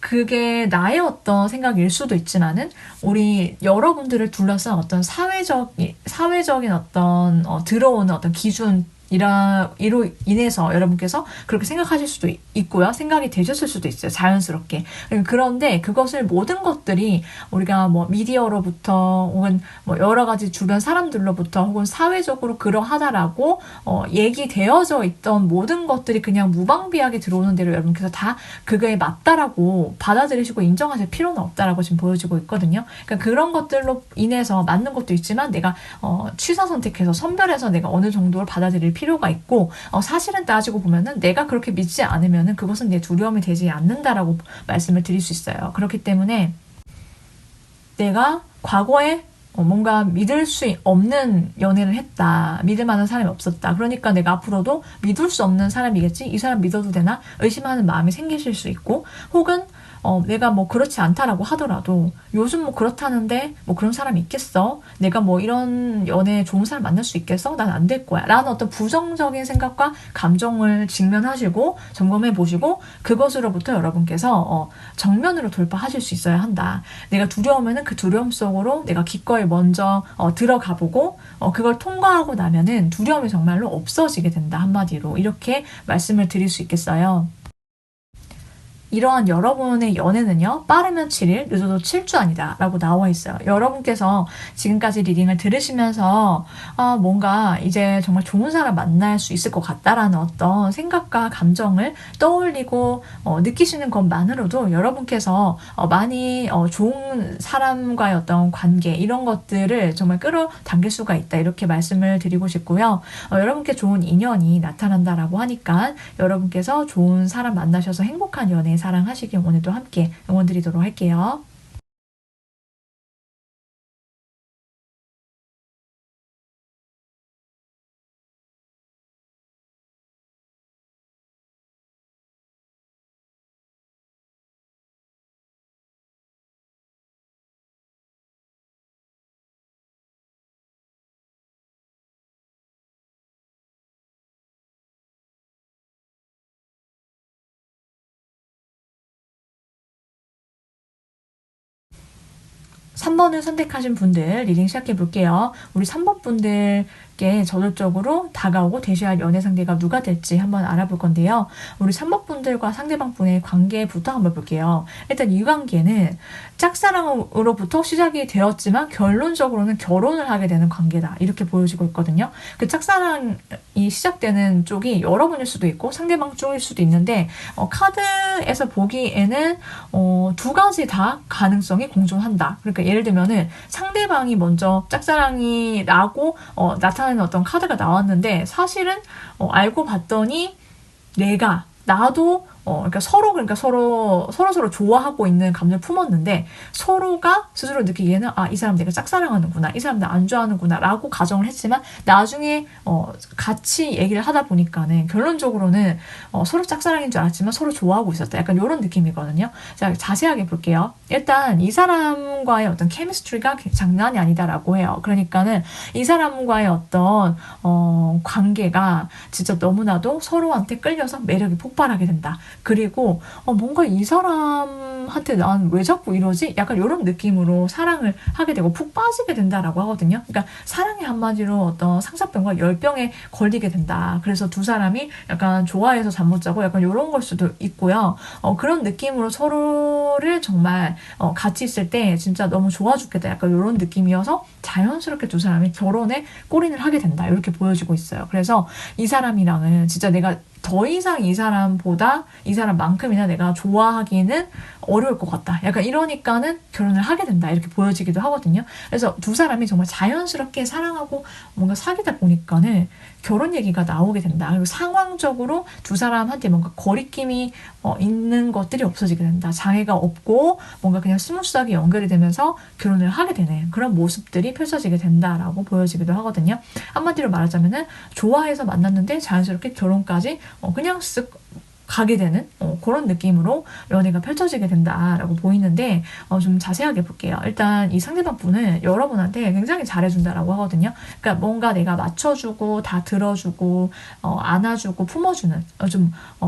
Speaker 1: 그게 나의 어떤 생각일 수도 있지만은 우리 여러분들을 둘러싼 어떤 사회적인 어떤 들어오는 어떤 기준 이로 인해서 여러분께서 그렇게 생각하실 수도 있고요. 생각이 되셨을 수도 있어요. 자연스럽게. 그런데 그것을 모든 것들이 우리가 뭐 미디어로부터 혹은 뭐 여러 가지 주변 사람들로부터 혹은 사회적으로 그러하다라고 얘기되어져 있던 모든 것들이 그냥 무방비하게 들어오는 대로 여러분께서 다 그거에 맞다라고 받아들이시고 인정하실 필요는 없다라고 지금 보여지고 있거든요. 그러니까 그런 것들로 인해서 맞는 것도 있지만 내가 취사 선택해서 선별해서 내가 어느 정도를 받아들일 필요가 있고, 사실은 따지고 보면은 내가 그렇게 믿지 않으면은 그것은 내 두려움이 되지 않는다라고 말씀을 드릴 수 있어요. 그렇기 때문에 내가 과거에 뭔가 믿을 수 없는 연애를 했다. 믿을 만한 사람이 없었다. 그러니까 내가 앞으로도 믿을 수 없는 사람이겠지? 이 사람 믿어도 되나? 의심하는 마음이 생기실 수 있고, 혹은 내가 뭐 그렇지 않다라고 하더라도 요즘 뭐 그렇다는데 뭐 그런 사람이 있겠어? 내가 뭐 이런 연애 좋은 사람 만날 수 있겠어? 난 안 될 거야. 라는 어떤 부정적인 생각과 감정을 직면하시고 점검해 보시고 그것으로부터 여러분께서 정면으로 돌파하실 수 있어야 한다. 내가 두려우면은 그 두려움 속으로 내가 기꺼이 먼저 들어가 보고 그걸 통과하고 나면은 두려움이 정말로 없어지게 된다. 한마디로 이렇게 말씀을 드릴 수 있겠어요. 이러한 여러분의 연애는요, 빠르면 7일, 늦어도 7주 아니다. 라고 나와 있어요. 여러분께서 지금까지 리딩을 들으시면서, 뭔가 이제 정말 좋은 사람 만날 수 있을 것 같다라는 어떤 생각과 감정을 떠올리고, 느끼시는 것만으로도 여러분께서 많이 좋은 사람과의 어떤 관계, 이런 것들을 정말 끌어당길 수가 있다. 이렇게 말씀을 드리고 싶고요. 여러분께 좋은 인연이 나타난다라고 하니까 여러분께서 좋은 사람 만나셔서 행복한 연애 사랑하시길 오늘도 함께 응원드리도록 할게요. 3번을 선택하신 분들 리딩 시작해 볼게요. 우리 3번 분들께 저절적으로 다가오고 대시할 연애 상대가 누가 될지 한번 알아볼 건데요. 우리 3번 분들과 상대방 분의 관계부터 한번 볼게요. 일단 이 관계는 짝사랑으로부터 시작이 되었지만 결론적으로는 결혼을 하게 되는 관계다. 이렇게 보여지고 있거든요. 그 짝사랑이 시작되는 쪽이 여러분일 수도 있고 상대방 쪽일 수도 있는데 카드에서 보기에는 두 가지 다 가능성이 공존한다. 그러니까 예를 들면은 상대방이 먼저 짝사랑이라고 나타나는 어떤 카드가 나왔는데 사실은 알고 봤더니 나도 그러니까 서로 좋아하고 있는 감정을 품었는데 서로가 스스로 느끼기에는 이 사람 내가 짝사랑하는구나, 이 사람 나 안 좋아하는구나 라고 가정을 했지만 나중에 같이 얘기를 하다 보니까는 결론적으로는 서로 짝사랑인 줄 알았지만 서로 좋아하고 있었다. 약간 이런 느낌이거든요. 자, 자세하게 볼게요. 일단 이 사람과의 어떤 케미스트리가 장난이 아니다라고 해요. 그러니까는 이 사람과의 어떤 관계가 진짜 너무나도 서로한테 끌려서 매력이 폭발하게 된다. 그리고 뭔가 이 사람한테 난 왜 자꾸 이러지? 약간 이런 느낌으로 사랑을 하게 되고 푹 빠지게 된다라고 하거든요. 그러니까 사랑의 한마디로 어떤 상사병과 열병에 걸리게 된다. 그래서 두 사람이 약간 좋아해서 잠 못 자고 약간 이런 걸 수도 있고요. 그런 느낌으로 서로를 정말 같이 있을 때 진짜 너무 좋아 죽겠다. 약간 이런 느낌이어서 자연스럽게 두 사람이 결혼에 골인을 하게 된다. 이렇게 보여지고 있어요. 그래서 이 사람이랑은 진짜 내가 더 이상 이 사람보다 이 사람만큼이나 내가 좋아하기는 어려울 것 같다. 약간 이러니까는 결혼을 하게 된다. 이렇게 보여지기도 하거든요. 그래서 두 사람이 정말 자연스럽게 사랑하고 뭔가 사귀다 보니까는 결혼 얘기가 나오게 된다. 그리고 상황적으로 두 사람한테 뭔가 거리낌이 있는 것들이 없어지게 된다. 장애가 없고 뭔가 그냥 스무스하게 연결이 되면서 결혼을 하게 되는 그런 모습들이 펼쳐지게 된다라고 보여지기도 하거든요. 한마디로 말하자면은 좋아해서 만났는데 자연스럽게 결혼까지 그냥 쓱 가게 되는 그런 느낌으로 연애가 펼쳐지게 된다라고 보이는데 좀 자세하게 볼게요. 일단 이 상대방 분은 여러분한테 굉장히 잘해준다라고 하거든요. 그러니까 뭔가 내가 맞춰주고 다 들어주고 안아주고 품어주는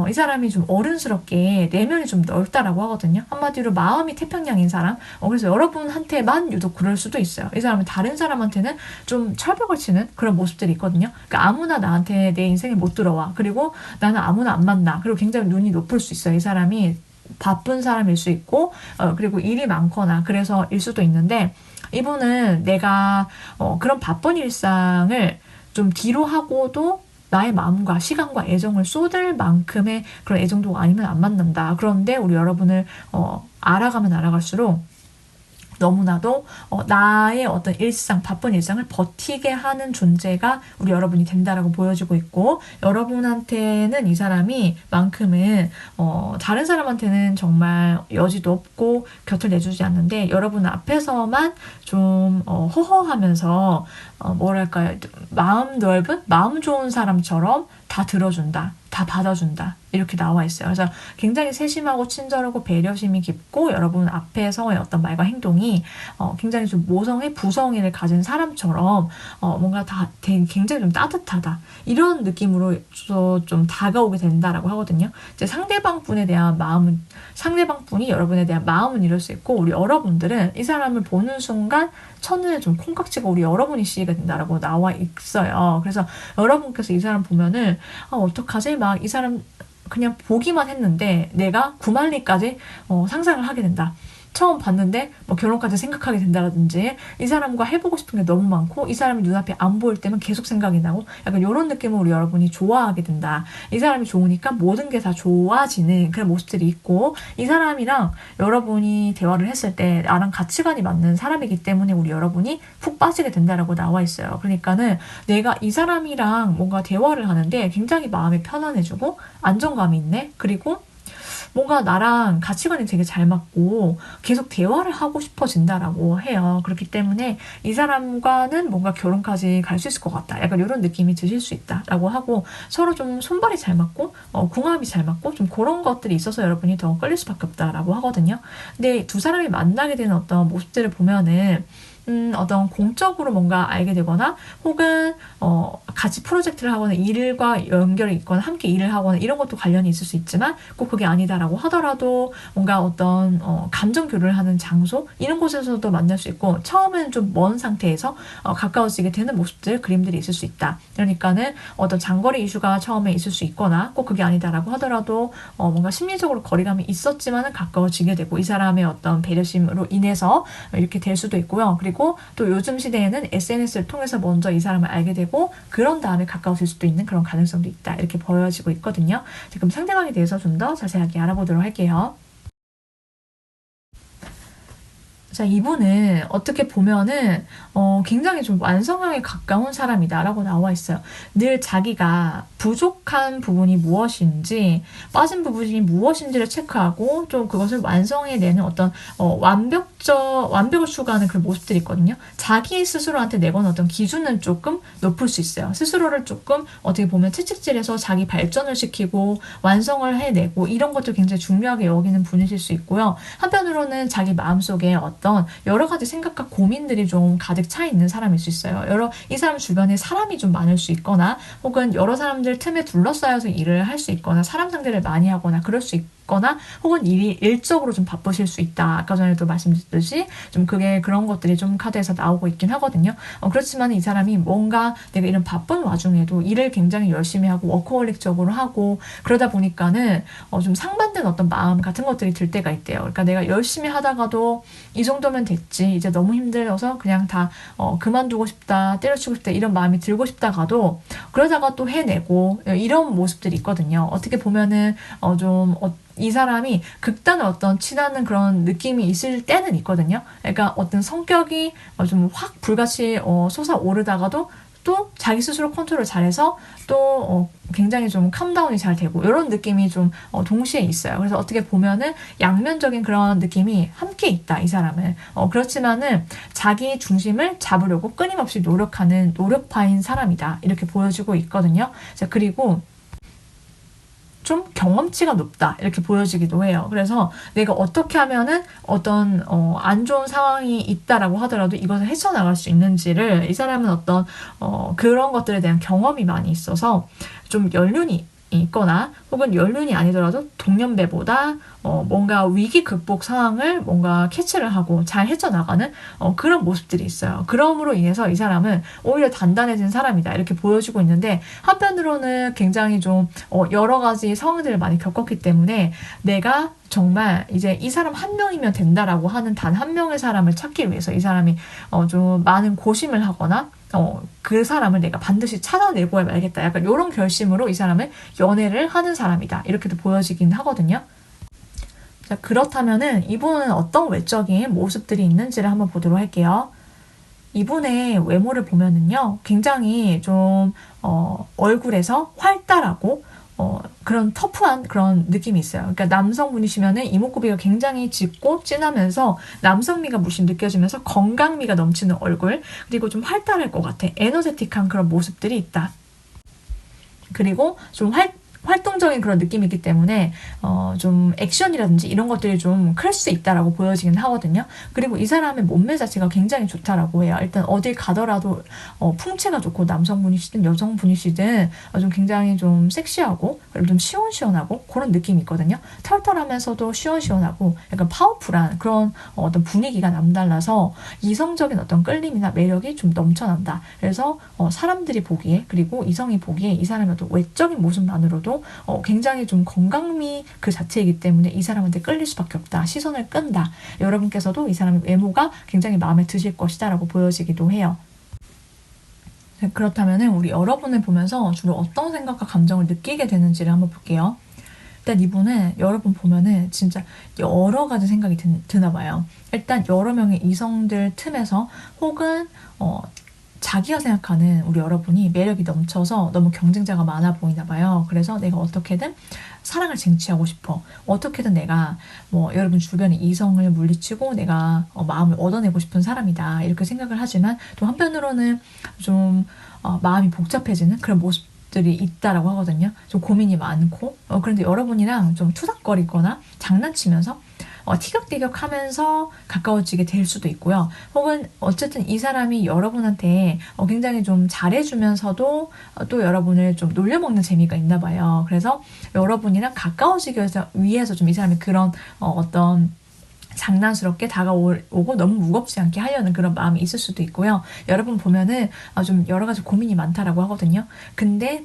Speaker 1: 이 사람이 좀 어른스럽게 내면이 좀 넓다라고 하거든요. 한마디로 마음이 태평양인 사람. 그래서 여러분한테만 유독 그럴 수도 있어요. 이 사람은 다른 사람한테는 좀 철벽을 치는 그런 모습들이 있거든요. 그러니까 아무나 나한테 내 인생에 못 들어와. 그리고 나는 아무나 안 만나. 그리고 굉장히 눈이 높을 수 있어요. 이 사람이 바쁜 사람일 수 있고 그리고 일이 많거나 그래서일 수도 있는데 이분은 내가 그런 바쁜 일상을 좀 뒤로 하고도 나의 마음과 시간과 애정을 쏟을 만큼의 그런 애정도가 아니면 안 만난다. 그런데 우리 여러분을 알아가면 알아갈수록 너무나도 나의 어떤 일상, 바쁜 일상을 버티게 하는 존재가 우리 여러분이 된다라고 보여지고 있고, 여러분한테는 이 사람이 만큼은 다른 사람한테는 정말 여지도 없고 곁을 내주지 않는데, 여러분 앞에서만 좀 허허하면서 뭐랄까요, 마음 넓은, 마음 좋은 사람처럼 다 들어준다, 다 받아준다, 이렇게 나와 있어요. 그래서 굉장히 세심하고 친절하고 배려심이 깊고, 여러분 앞에서의 어떤 말과 행동이 굉장히 좀 모성애, 부성애를 가진 사람처럼 뭔가 다 굉장히 좀 따뜻하다, 이런 느낌으로 좀 다가오게 된다라고 하거든요. 이제 상대방 분에 대한 마음은, 상대방 분이 여러분에 대한 마음은 이럴 수 있고, 우리 여러분들은 이 사람을 보는 순간 첫눈에 좀 콩깍지가 우리 여러분이 씌게 된다라고 나와 있어요. 그래서 여러분께서 이 사람 보면은 어떡하지? 막 이 사람 그냥 보기만 했는데 내가 구만리까지 상상을 하게 된다. 처음 봤는데 뭐 결혼까지 생각하게 된다라든지, 이 사람과 해보고 싶은 게 너무 많고 이 사람이 눈앞에 안 보일 때면 계속 생각이 나고, 약간 이런 느낌을 우리 여러분이 좋아하게 된다. 이 사람이 좋으니까 모든 게 다 좋아지는 그런 모습들이 있고, 이 사람이랑 여러분이 대화를 했을 때 나랑 가치관이 맞는 사람이기 때문에 우리 여러분이 푹 빠지게 된다라고 나와 있어요. 그러니까는 내가 이 사람이랑 뭔가 대화를 하는데 굉장히 마음이 편안해지고 안정감이 있네. 그리고 뭔가 나랑 가치관이 되게 잘 맞고 계속 대화를 하고 싶어진다라고 해요. 그렇기 때문에 이 사람과는 뭔가 결혼까지 갈 수 있을 것 같다, 약간 이런 느낌이 드실 수 있다라고 하고, 서로 좀 손발이 잘 맞고 궁합이 잘 맞고 좀 그런 것들이 있어서 여러분이 더 끌릴 수밖에 없다라고 하거든요. 근데 두 사람이 만나게 되는 어떤 모습들을 보면은 어떤 공적으로 뭔가 알게 되거나, 혹은 같이 프로젝트를 하거나 일과 연결이 있거나 함께 일을 하거나 이런 것도 관련이 있을 수 있지만, 꼭 그게 아니다라고 하더라도 뭔가 어떤 감정 교류를 하는 장소, 이런 곳에서도 만날 수 있고, 처음에는 좀 먼 상태에서 가까워지게 되는 모습들, 그림들이 있을 수 있다. 그러니까는 어떤 장거리 이슈가 처음에 있을 수 있거나, 꼭 그게 아니다라고 하더라도 뭔가 심리적으로 거리감이 있었지만은 가까워지게 되고, 이 사람의 어떤 배려심으로 인해서 이렇게 될 수도 있고요. 그리고 또 요즘 시대에는 SNS를 통해서 먼저 이 사람을 알게 되고 그런 다음에 가까워질 수도 있는 그런 가능성도 있다, 이렇게 보여지고 있거든요. 지금 상대방에 대해서 좀 더 자세하게 알아보도록 할게요. 자, 이분은 어떻게 보면은 굉장히 좀 완성형에 가까운 사람이다라고 나와 있어요. 늘 자기가 부족한 부분이 무엇인지, 빠진 부분이 무엇인지를 체크하고 좀 그것을 완성해내는 어떤 완벽을 추구하는 그런 모습들이 있거든요. 자기 스스로한테 내건 어떤 기준은 조금 높을 수 있어요. 스스로를 조금 어떻게 보면 채찍질해서 자기 발전을 시키고 완성을 해내고, 이런 것도 굉장히 중요하게 여기는 분이실 수 있고요. 한편으로는 자기 마음속에 어떤 여러 가지 생각과 고민들이 좀 가득 차 있는 사람일 수 있어요. 이 사람 주변에 사람이 좀 많을 수 있거나, 혹은 여러 사람들 틈에 둘러싸여서 일을 할 수 있거나, 사람 상대를 많이 하거나 그럴 수 있거나, 혹은 일적으로 좀 바쁘실 수 있다. 아까 전에도 말씀드렸듯이 좀 그런 것들이 좀 카드에서 나오고 있긴 하거든요. 그렇지만 이 사람이 뭔가 내가 이런 바쁜 와중에도 일을 굉장히 열심히 하고 워커홀릭적으로 하고, 그러다 보니까는 좀 상반된 어떤 마음 같은 것들이 들 때가 있대요. 그러니까 내가 열심히 하다가도 이 정도면 됐지, 이제 너무 힘들어서 그냥 다 그만두고 싶다, 때려치고 싶다, 이런 마음이 들고 싶다가도 그러다가 또 해내고, 이런 모습들이 있거든요. 어떻게 보면은 이 사람이 극단을 어떤 치닫는 그런 느낌이 있을 때는 있거든요. 그러니까 어떤 성격이 좀 확 불같이 솟아오르다가도 또 자기 스스로 컨트롤 잘해서 또 굉장히 좀 캄다운이 잘 되고, 이런 느낌이 좀 동시에 있어요. 그래서 어떻게 보면은 양면적인 그런 느낌이 함께 있다, 이 사람은. 그렇지만은 자기 중심을 잡으려고 끊임없이 노력하는 노력파인 사람이다, 이렇게 보여지고 있거든요. 자, 그리고 좀 경험치가 높다, 이렇게 보여지기도 해요. 그래서 내가 어떻게 하면은 어떤 안 좋은 상황이 있다라고 하더라도 이것을 헤쳐나갈 수 있는지를, 이 사람은 어떤 그런 것들에 대한 경험이 많이 있어서 좀 연륜이 있거나, 혹은 연륜이 아니더라도 동년배보다 뭔가 위기 극복 상황을 뭔가 캐치를 하고 잘 헤쳐나가는 그런 모습들이 있어요. 그럼으로 인해서 이 사람은 오히려 단단해진 사람이다, 이렇게 보여지고 있는데, 한편으로는 굉장히 좀 여러 가지 상황들을 많이 겪었기 때문에 내가 정말 이제 이 사람 한 명이면 된다라고 하는 단 한 명의 사람을 찾기 위해서 이 사람이 좀 많은 고심을 하거나, 그 사람을 내가 반드시 찾아내고야 말겠다, 약간 이런 결심으로 이 사람은 연애를 하는 사람이다, 이렇게도 보여지긴 하거든요. 자, 그렇다면은 이분은 어떤 외적인 모습들이 있는지를 한번 보도록 할게요. 이분의 외모를 보면은요, 굉장히 좀, 얼굴에서 활달하고, 그런 터프한 그런 느낌이 있어요. 그러니까 남성분이시면은 이목구비가 굉장히 짙고 진하면서 남성미가 물씬 느껴지면서 건강미가 넘치는 얼굴, 그리고 좀 활달할 것 같아. 에너제틱한 그런 모습들이 있다. 그리고 좀 활동적인 그런 느낌이 있기 때문에 좀 액션이라든지 이런 것들이 좀 클 수 있다라고 보여지긴 하거든요. 그리고 이 사람의 몸매 자체가 굉장히 좋다라고 해요. 일단 어딜 가더라도 풍채가 좋고 남성분이시든 여성분이시든 좀 굉장히 좀 섹시하고 그리고 좀 시원시원하고 그런 느낌이 있거든요. 털털하면서도 시원시원하고 약간 파워풀한 그런 어떤 분위기가 남달라서 이성적인 어떤 끌림이나 매력이 좀 넘쳐난다. 그래서 사람들이 보기에 그리고 이성이 보기에 이 사람의 어떤 외적인 모습만으로도 굉장히 좀 건강미 그 자체이기 때문에 이 사람한테 끌릴 수밖에 없다. 시선을 끈다. 여러분께서도 이 사람의 외모가 굉장히 마음에 드실 것이다라고 보여지기도 해요. 그렇다면 우리 여러분을 보면서 주로 어떤 생각과 감정을 느끼게 되는지를 한번 볼게요. 일단 이분은 여러분 보면은 진짜 여러 가지 생각이 드나 봐요. 일단 여러 명의 이성들 틈에서 혹은 자기가 생각하는 우리 여러분이 매력이 넘쳐서 너무 경쟁자가 많아 보이나 봐요. 그래서 내가 어떻게든 사랑을 쟁취하고 싶어. 어떻게든 내가 뭐 여러분 주변의 이성을 물리치고 내가 마음을 얻어내고 싶은 사람이다. 이렇게 생각을 하지만 또 한편으로는 좀 마음이 복잡해지는 그런 모습들이 있다라고 하거든요. 좀 고민이 많고 그런데 여러분이랑 좀 투닥거리거나 장난치면서 티격태격하면서 가까워지게 될 수도 있고요. 혹은 어쨌든 이 사람이 여러분한테 굉장히 좀 잘해주면서도 또 여러분을 좀 놀려먹는 재미가 있나 봐요. 그래서 여러분이랑 가까워지기 위해서 좀 이 사람이 그런 어떤 장난스럽게 다가오고 너무 무겁지 않게 하려는 그런 마음이 있을 수도 있고요. 여러분 보면은 좀 여러 가지 고민이 많다라고 하거든요. 근데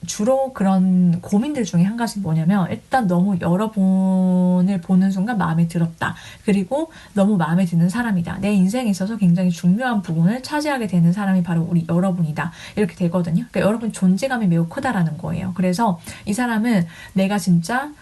Speaker 1: 주로 그런 고민들 중에 한 가지 뭐냐면 일단 너무 여러분을 보는 순간 마음에 들었다. 그리고 너무 마음에 드는 사람이다. 내 인생에 있어서 굉장히 중요한 부분을 차지하게 되는 사람이 바로 우리 여러분이다. 이렇게 되거든요. 그러니까 여러분 존재감이 매우 크다라는 거예요. 그래서 이 사람은 내가 진짜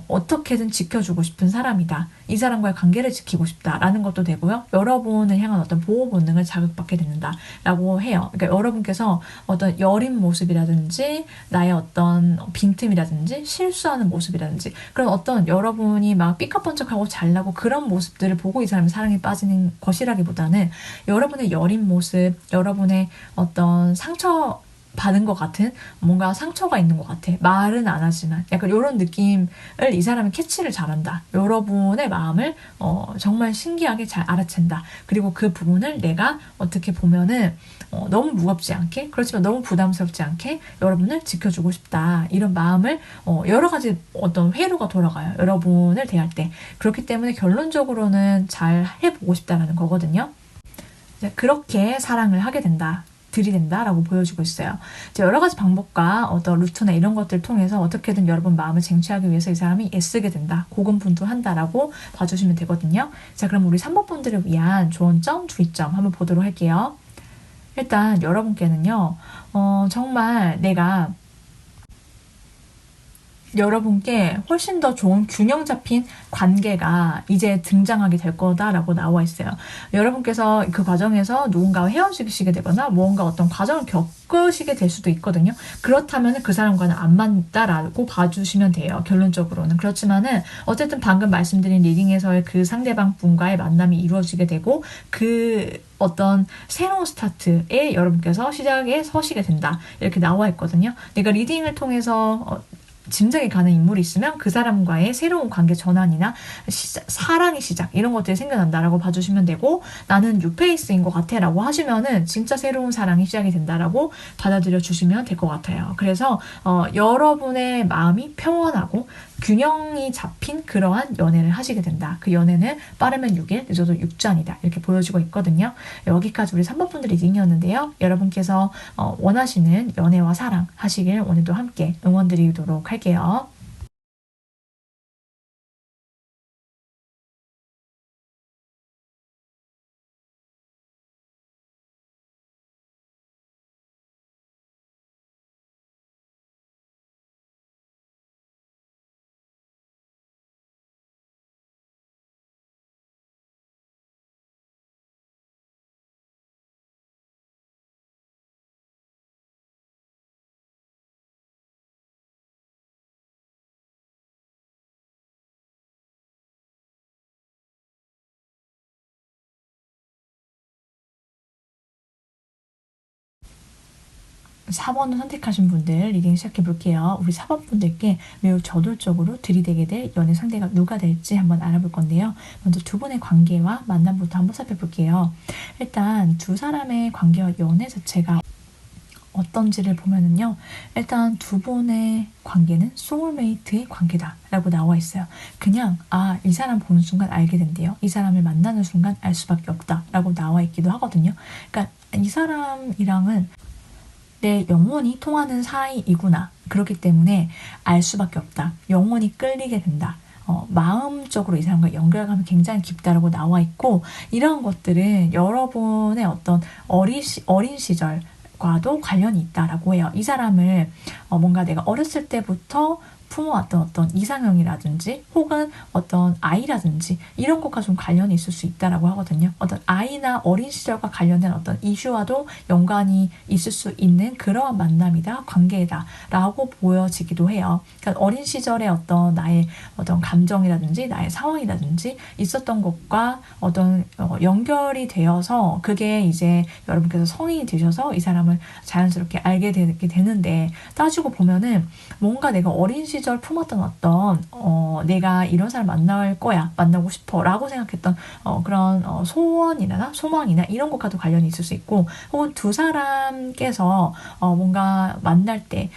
Speaker 1: 어떻게든 지켜주고 싶은 사람이다. 이 사람과의 관계를 지키고 싶다라는 것도 되고요. 여러분을 향한 어떤 보호 본능을 자극받게 된다라고 해요. 그러니까 여러분께서 어떤 여린 모습이라든지 나의 어떤 빈틈이라든지 실수하는 모습이라든지 그런 어떤 여러분이 막 삐까뻔쩍하고 잘나고 그런 모습들을 보고 이 사람이 사랑에 빠지는 것이라기보다는 여러분의 여린 모습, 여러분의 어떤 상처 받은 것 같은 뭔가 상처가 있는 것 같아. 말은 안 하지만 약간 이런 느낌을 이 사람이 캐치를 잘한다. 여러분의 마음을 정말 신기하게 잘 알아챈다. 그리고 그 부분을 내가 어떻게 보면은 너무 무겁지 않게 그렇지만 너무 부담스럽지 않게 여러분을 지켜주고 싶다. 이런 마음을 여러 가지 어떤 회로가 돌아가요. 여러분을 대할 때. 그렇기 때문에 결론적으로는 잘 해보고 싶다라는 거거든요. 그렇게 사랑을 하게 된다. 들이댄다라고 보여주고 있어요. 이제 여러 가지 방법과 어떤 루트나 이런 것들을 통해서 어떻게든 여러분 마음을 쟁취하기 위해서 이 사람이 애쓰게 된다. 고군분투한다라고 봐주시면 되거든요. 자, 그럼 우리 3번 분들을 위한 조언점, 주의점 한번 보도록 할게요. 일단 여러분께는요, 정말 내가 여러분께 훨씬 더 좋은 균형 잡힌 관계가 이제 등장하게 될 거다라고 나와 있어요. 여러분께서 그 과정에서 누군가와 헤어지시게 되거나 무언가 어떤 과정을 겪으시게 될 수도 있거든요. 그렇다면 그 사람과는 안 맞다라고 봐주시면 돼요. 결론적으로는. 그렇지만은 어쨌든 방금 말씀드린 리딩에서의 그 상대방 분과의 만남이 이루어지게 되고 그 어떤 새로운 스타트에 여러분께서 시작에 서시게 된다. 이렇게 나와 있거든요. 내가 리딩을 통해서 짐작이 가는 인물이 있으면 그 사람과의 새로운 관계 전환이나 사랑의 시작 이런 것들이 생겨난다라고 봐주시면 되고 나는 뉴페이스인 것 같아 라고 하시면은 진짜 새로운 사랑이 시작이 된다라고 받아들여 주시면 될 것 같아요. 그래서 여러분의 마음이 평온하고 균형이 잡힌 그러한 연애를 하시게 된다. 그 연애는 빠르면 6일, 늦어도 6잔이다. 이렇게 보여지고 있거든요. 여기까지 우리 3번 분들 리딩이었는데요. 여러분께서 원하시는 연애와 사랑 하시길 오늘도 함께 응원드리도록 할게요. 4번을 선택하신 분들 리딩 시작해 볼게요. 우리 4번 분들께 매우 저돌적으로 들이대게 될 연애 상대가 누가 될지 한번 알아볼 건데요. 먼저 두 분의 관계와 만남부터 한번 살펴볼게요. 일단 두 사람의 관계와 연애 자체가 어떤지를 보면은요. 일단 두 분의 관계는 소울메이트의 관계다라고 나와 있어요. 그냥 이 사람 보는 순간 알게 된대요. 이 사람을 만나는 순간 알 수밖에 없다라고 나와 있기도 하거든요. 그러니까 이 사람이랑은 내 영혼이 통하는 사이이구나. 그렇기 때문에 알 수밖에 없다. 영혼이 끌리게 된다. 마음적으로 이 사람과 연결감이 굉장히 깊다라고 나와 있고, 이런 것들은 여러분의 어떤 어린 시절과도 관련이 있다라고 해요. 이 사람을 뭔가 내가 어렸을 때부터 품어왔던 어떤 이상형이라든지 혹은 어떤 아이라든지 이런 것과 좀 관련이 있을 수 있다라고 하거든요. 어떤 아이나 어린 시절과 관련된 어떤 이슈와도 연관이 있을 수 있는 그러한 만남이다, 관계다라고 보여지기도 해요. 그러니까 어린 시절에 어떤 나의 어떤 감정이라든지 나의 상황이라든지 있었던 것과 어떤 연결이 되어서 그게 이제 여러분께서 성인이 되셔서 이 사람을 자연스럽게 알게 되는데, 따지고 보면은 뭔가 내가 어린 시절 품었던 어떤 내가 이런 사람 만날 거야, 만나고 싶어 라고 생각했던 그런 소원이나 소망이나 이런 것과도 관련이 있을 수 있고, 혹은 두 사람께서 뭔가 만날 때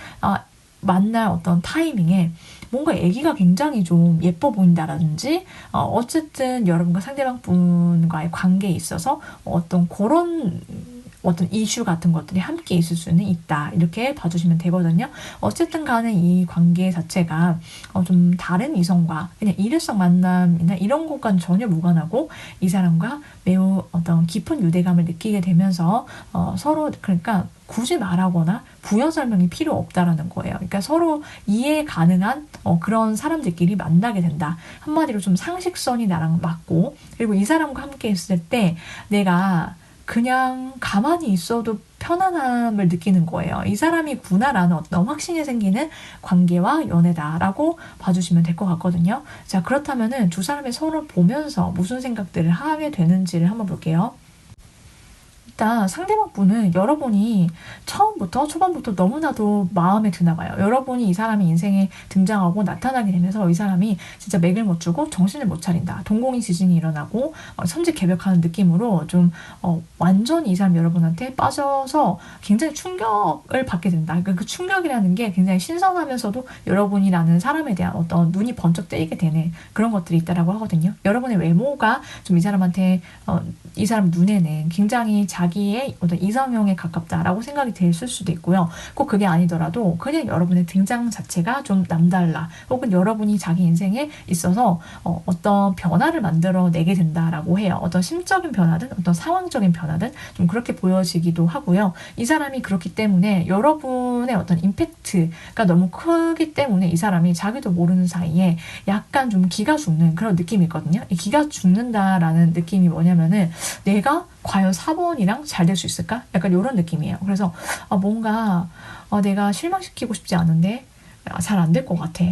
Speaker 1: 만날 어떤 타이밍에 뭔가 애기가 굉장히 좀 예뻐 보인다라든지 어쨌든 여러분과 상대방 분과의 관계에 있어서 어떤 그런 어떤 이슈 같은 것들이 함께 있을 수는 있다. 이렇게 봐주시면 되거든요. 어쨌든 간에 이 관계 자체가 좀 다른 이성과 그냥 일회성 만남이나 이런 것과는 전혀 무관하고 이 사람과 매우 어떤 깊은 유대감을 느끼게 되면서 서로 그러니까 굳이 말하거나 부연 설명이 필요 없다라는 거예요. 그러니까 서로 이해 가능한 그런 사람들끼리 만나게 된다. 한마디로 좀 상식선이 나랑 맞고, 그리고 이 사람과 함께 있을 때 내가 그냥 가만히 있어도 편안함을 느끼는 거예요. 이 사람이구나라는 어떤 확신이 생기는 관계와 연애다라고 봐주시면 될 것 같거든요. 자, 그렇다면은 두 사람이 서로 보면서 무슨 생각들을 하게 되는지를 한번 볼게요. 일단 상대방 분은 여러분이 초반부터 너무나도 마음에 드나 봐요. 여러분이 이 사람의 인생에 등장하고 나타나게 되면서 이 사람이 진짜 맥을 못 주고 정신을 못 차린다. 동공이 지진이 일어나고 천지개벽하는 느낌으로 좀 완전히 이 사람 여러분한테 빠져서 굉장히 충격을 받게 된다. 그러니까 그 충격이라는 게 굉장히 신선하면서도 여러분이라는 사람에 대한 어떤 눈이 번쩍 뜨이게 되는 그런 것들이 있다라고 하거든요. 여러분의 외모가 좀 이 사람한테 이 사람 눈에는 굉장히 자기의 어떤 이상형에 가깝다라고 생각이 됐을 수도 있고요. 꼭 그게 아니더라도 그냥 여러분의 등장 자체가 좀 남달라, 혹은 여러분이 자기 인생에 있어서 어떤 변화를 만들어내게 된다라고 해요. 어떤 심적인 변화든 어떤 상황적인 변화든 좀 그렇게 보여지기도 하고요. 이 사람이 그렇기 때문에 여러분의 어떤 임팩트가 너무 크기 때문에 이 사람이 자기도 모르는 사이에 약간 좀 기가 죽는 그런 느낌이 있거든요. 이 기가 죽는다라는 느낌이 뭐냐면은 내가 과연 4번이랑 잘 될 수 있을까? 약간 이런 느낌이에요. 그래서 뭔가 내가 실망시키고 싶지 않은데 잘 안 될 것 같아.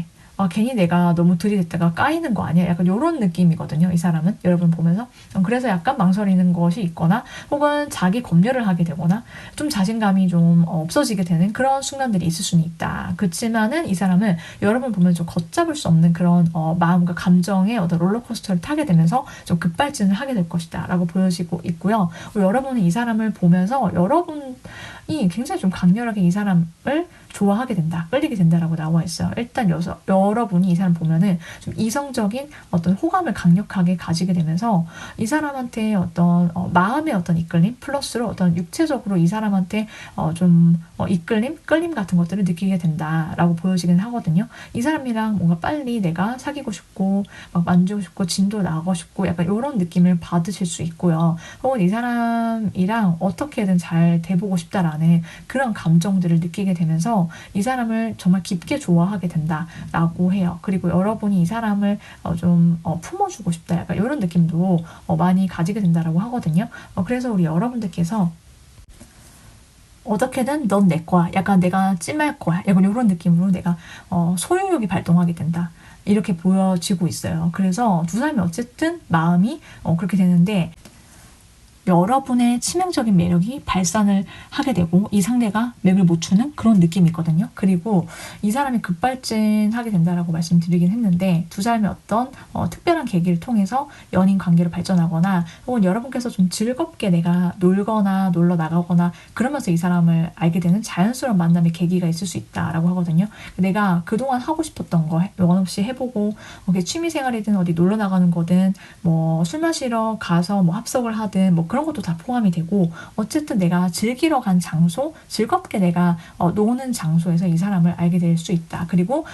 Speaker 1: 괜히 내가 너무 들이댔다가 까이는 거 아니야? 약간 이런 느낌이거든요. 이 사람은 여러분 보면서 그래서 약간 망설이는 것이 있거나 혹은 자기 검열을 하게 되거나 좀 자신감이 좀 없어지게 되는 그런 순간들이 있을 수는 있다. 그렇지만은 이 사람은 여러분 보면 좀 걷잡을 수 없는 그런 마음과 감정의 어떤 롤러코스터를 타게 되면서 좀 급발진을 하게 될 것이다 라고 보여지고 있고요. 여러분은 이 사람을 보면서 여러분이 굉장히 좀 강렬하게 이 사람을 좋아하게 된다, 끌리게 된다라고 나와 있어요. 일단 여러분이 이 사람 보면은 좀 이성적인 어떤 호감을 강력하게 가지게 되면서 이 사람한테 어떤 마음의 어떤 이끌림 플러스로 어떤 육체적으로 이 사람한테 좀 이끌림, 끌림 같은 것들을 느끼게 된다라고 보여지긴 하거든요. 이 사람이랑 뭔가 빨리 내가 사귀고 싶고 막 만지고 싶고 진도 나가고 싶고 약간 이런 느낌을 받으실 수 있고요. 혹은 이 사람이랑 어떻게든 잘 돼보고 싶다라는 그런 감정들을 느끼게 되면서 이 사람을 정말 깊게 좋아하게 된다라고 해요. 그리고 여러분이 이 사람을 좀 품어주고 싶다, 약간 이런 느낌도 많이 가지게 된다라고 하거든요. 그래서 우리 여러분들께서 어떻게든 넌 내 거야, 약간 내가 찜할 거야, 약간 이런 느낌으로 내가 소유욕이 발동하게 된다, 이렇게 보여지고 있어요. 그래서 두 사람이 어쨌든 마음이 그렇게 되는데, 여러분의 치명적인 매력이 발산을 하게 되고 이 상대가 맥을 못 추는 그런 느낌이 있거든요. 그리고 이 사람이 급발진하게 된다라고 말씀드리긴 했는데 두 사람이 어떤 특별한 계기를 통해서 연인 관계로 발전하거나 혹은 여러분께서 좀 즐겁게 내가 놀거나 놀러 나가거나 그러면서 이 사람을 알게 되는 자연스러운 만남의 계기가 있을 수 있다라고 하거든요. 내가 그동안 하고 싶었던 거 원 없이 해보고 취미 생활이든 어디 놀러 나가는 거든 뭐 술 마시러 가서 뭐 합석을 하든 뭐 그런 것도 다 포함이 되고 어쨌든 내가 즐기러 간 장소, 즐겁게 내가 노는 장소에서 이 사람을 알게 될 수 있다. 그리고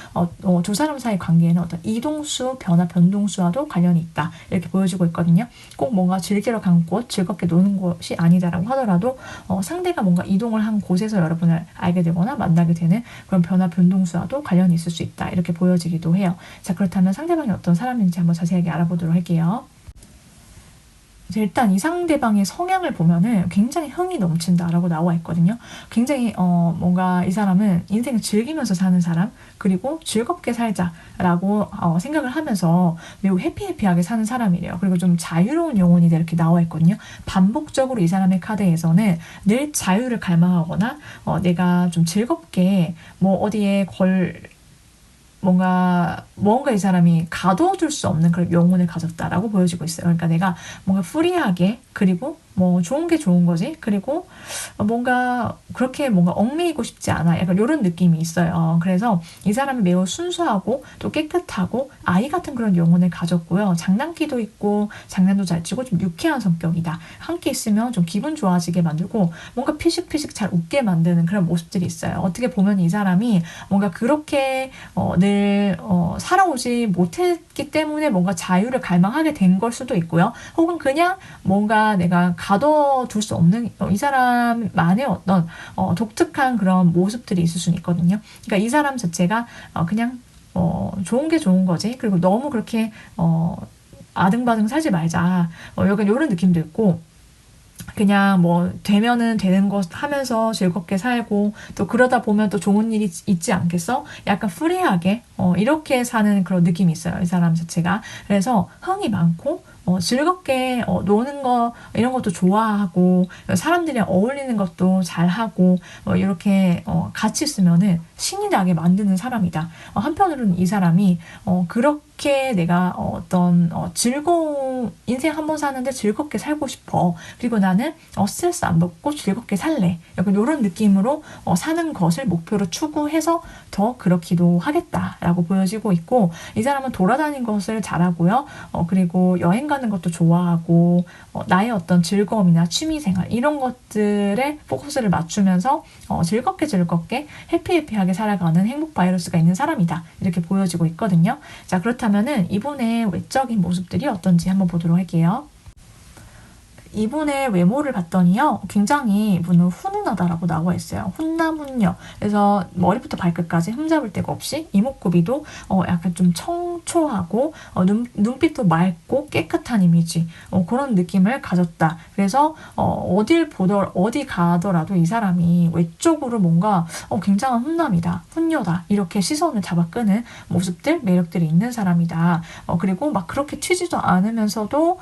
Speaker 1: 두 사람 사이 관계에는 어떤 이동수, 변화, 변동수와도 관련이 있다. 이렇게 보여주고 있거든요. 꼭 뭔가 즐기러 간 곳, 즐겁게 노는 곳이 아니다라고 하더라도 상대가 뭔가 이동을 한 곳에서 여러분을 알게 되거나 만나게 되는 그런 변화, 변동수와도 관련이 있을 수 있다. 이렇게 보여지기도 해요. 자, 그렇다면 상대방이 어떤 사람인지 한번 자세하게 알아보도록 할게요. 일단 이 상대방의 성향을 보면은 굉장히 흥이 넘친다라고 나와 있거든요. 굉장히 뭔가 이 사람은 인생을 즐기면서 사는 사람, 그리고 즐겁게 살자라고 생각을 하면서 매우 해피해피하게 사는 사람이래요. 그리고 좀 자유로운 영혼이다 이렇게 나와 있거든요. 반복적으로 이 사람의 카드에서는 늘 자유를 갈망하거나 내가 좀 즐겁게 뭐 어디에 뭔가 이 사람이 가둬둘 수 없는 그런 영혼을 가졌다라고 보여지고 있어요. 그러니까 내가 뭔가 프리하게, 그리고 뭐 좋은 게 좋은 거지, 그리고 뭔가 그렇게 뭔가 얽매이고 싶지 않아, 약간 이런 느낌이 있어요. 그래서 이 사람이 매우 순수하고 또 깨끗하고 아이 같은 그런 영혼을 가졌고요. 장난기도 있고 장난도 잘 치고 좀 유쾌한 성격이다. 함께 있으면 좀 기분 좋아지게 만들고 뭔가 피식피식 잘 웃게 만드는 그런 모습들이 있어요. 어떻게 보면 이 사람이 뭔가 그렇게 늘 살아오지 못했기 때문에 뭔가 자유를 갈망하게 된 걸 수도 있고요. 혹은 그냥 뭔가 내가 가둬둘 수 없는 이 사람만의 어떤 독특한 그런 모습들이 있을 수는 있거든요. 그러니까 이 사람 자체가 그냥 좋은 게 좋은 거지. 그리고 너무 그렇게 아등바등 살지 말자. 약간 이런 느낌도 있고, 그냥 뭐 되면은 되는 것 하면서 즐겁게 살고 또 그러다 보면 또 좋은 일이 있지 않겠어? 약간 프리하게 이렇게 사는 그런 느낌이 있어요. 이 사람 자체가. 그래서 흥이 많고 즐겁게 노는 거 이런 것도 좋아하고 사람들이랑 어울리는 것도 잘하고 이렇게 같이 있으면은 신이 나게 만드는 사람이다. 한편으로는 이 사람이 그렇게 내가 어떤 즐거운 인생 한 번 사는데 즐겁게 살고 싶어. 그리고 나는 스트레스 안 받고 즐겁게 살래. 약간 이런 느낌으로 사는 것을 목표로 추구해서 더 그렇기도 하겠다라고 보여지고 있고, 이 사람은 돌아다니는 것을 잘하고요. 그리고 여행 가는 것도 좋아하고 나의 어떤 즐거움이나 취미생활 이런 것들에 포커스를 맞추면서 즐겁게 해피해피하게 살아가는 행복 바이러스가 있는 사람이다. 이렇게 보여지고 있거든요. 자, 그렇다면은 이분의 외적인 모습들이 어떤지 한번 보도록 할게요. 이분의 외모를 봤더니요, 굉장히 이분은 훈훈하다라고 나와 있어요. 훈남훈녀. 그래서 머리부터 발끝까지 흠잡을 데가 없이 이목구비도 약간 좀 청초하고 눈빛도 맑고 깨끗한 이미지, 그런 느낌을 가졌다. 그래서 어디 가더라도 이 사람이 외적으로 뭔가 굉장한 훈남이다, 훈녀다, 이렇게 시선을 잡아 끄는 모습들, 매력들이 있는 사람이다. 그리고 막 그렇게 튀지도 않으면서도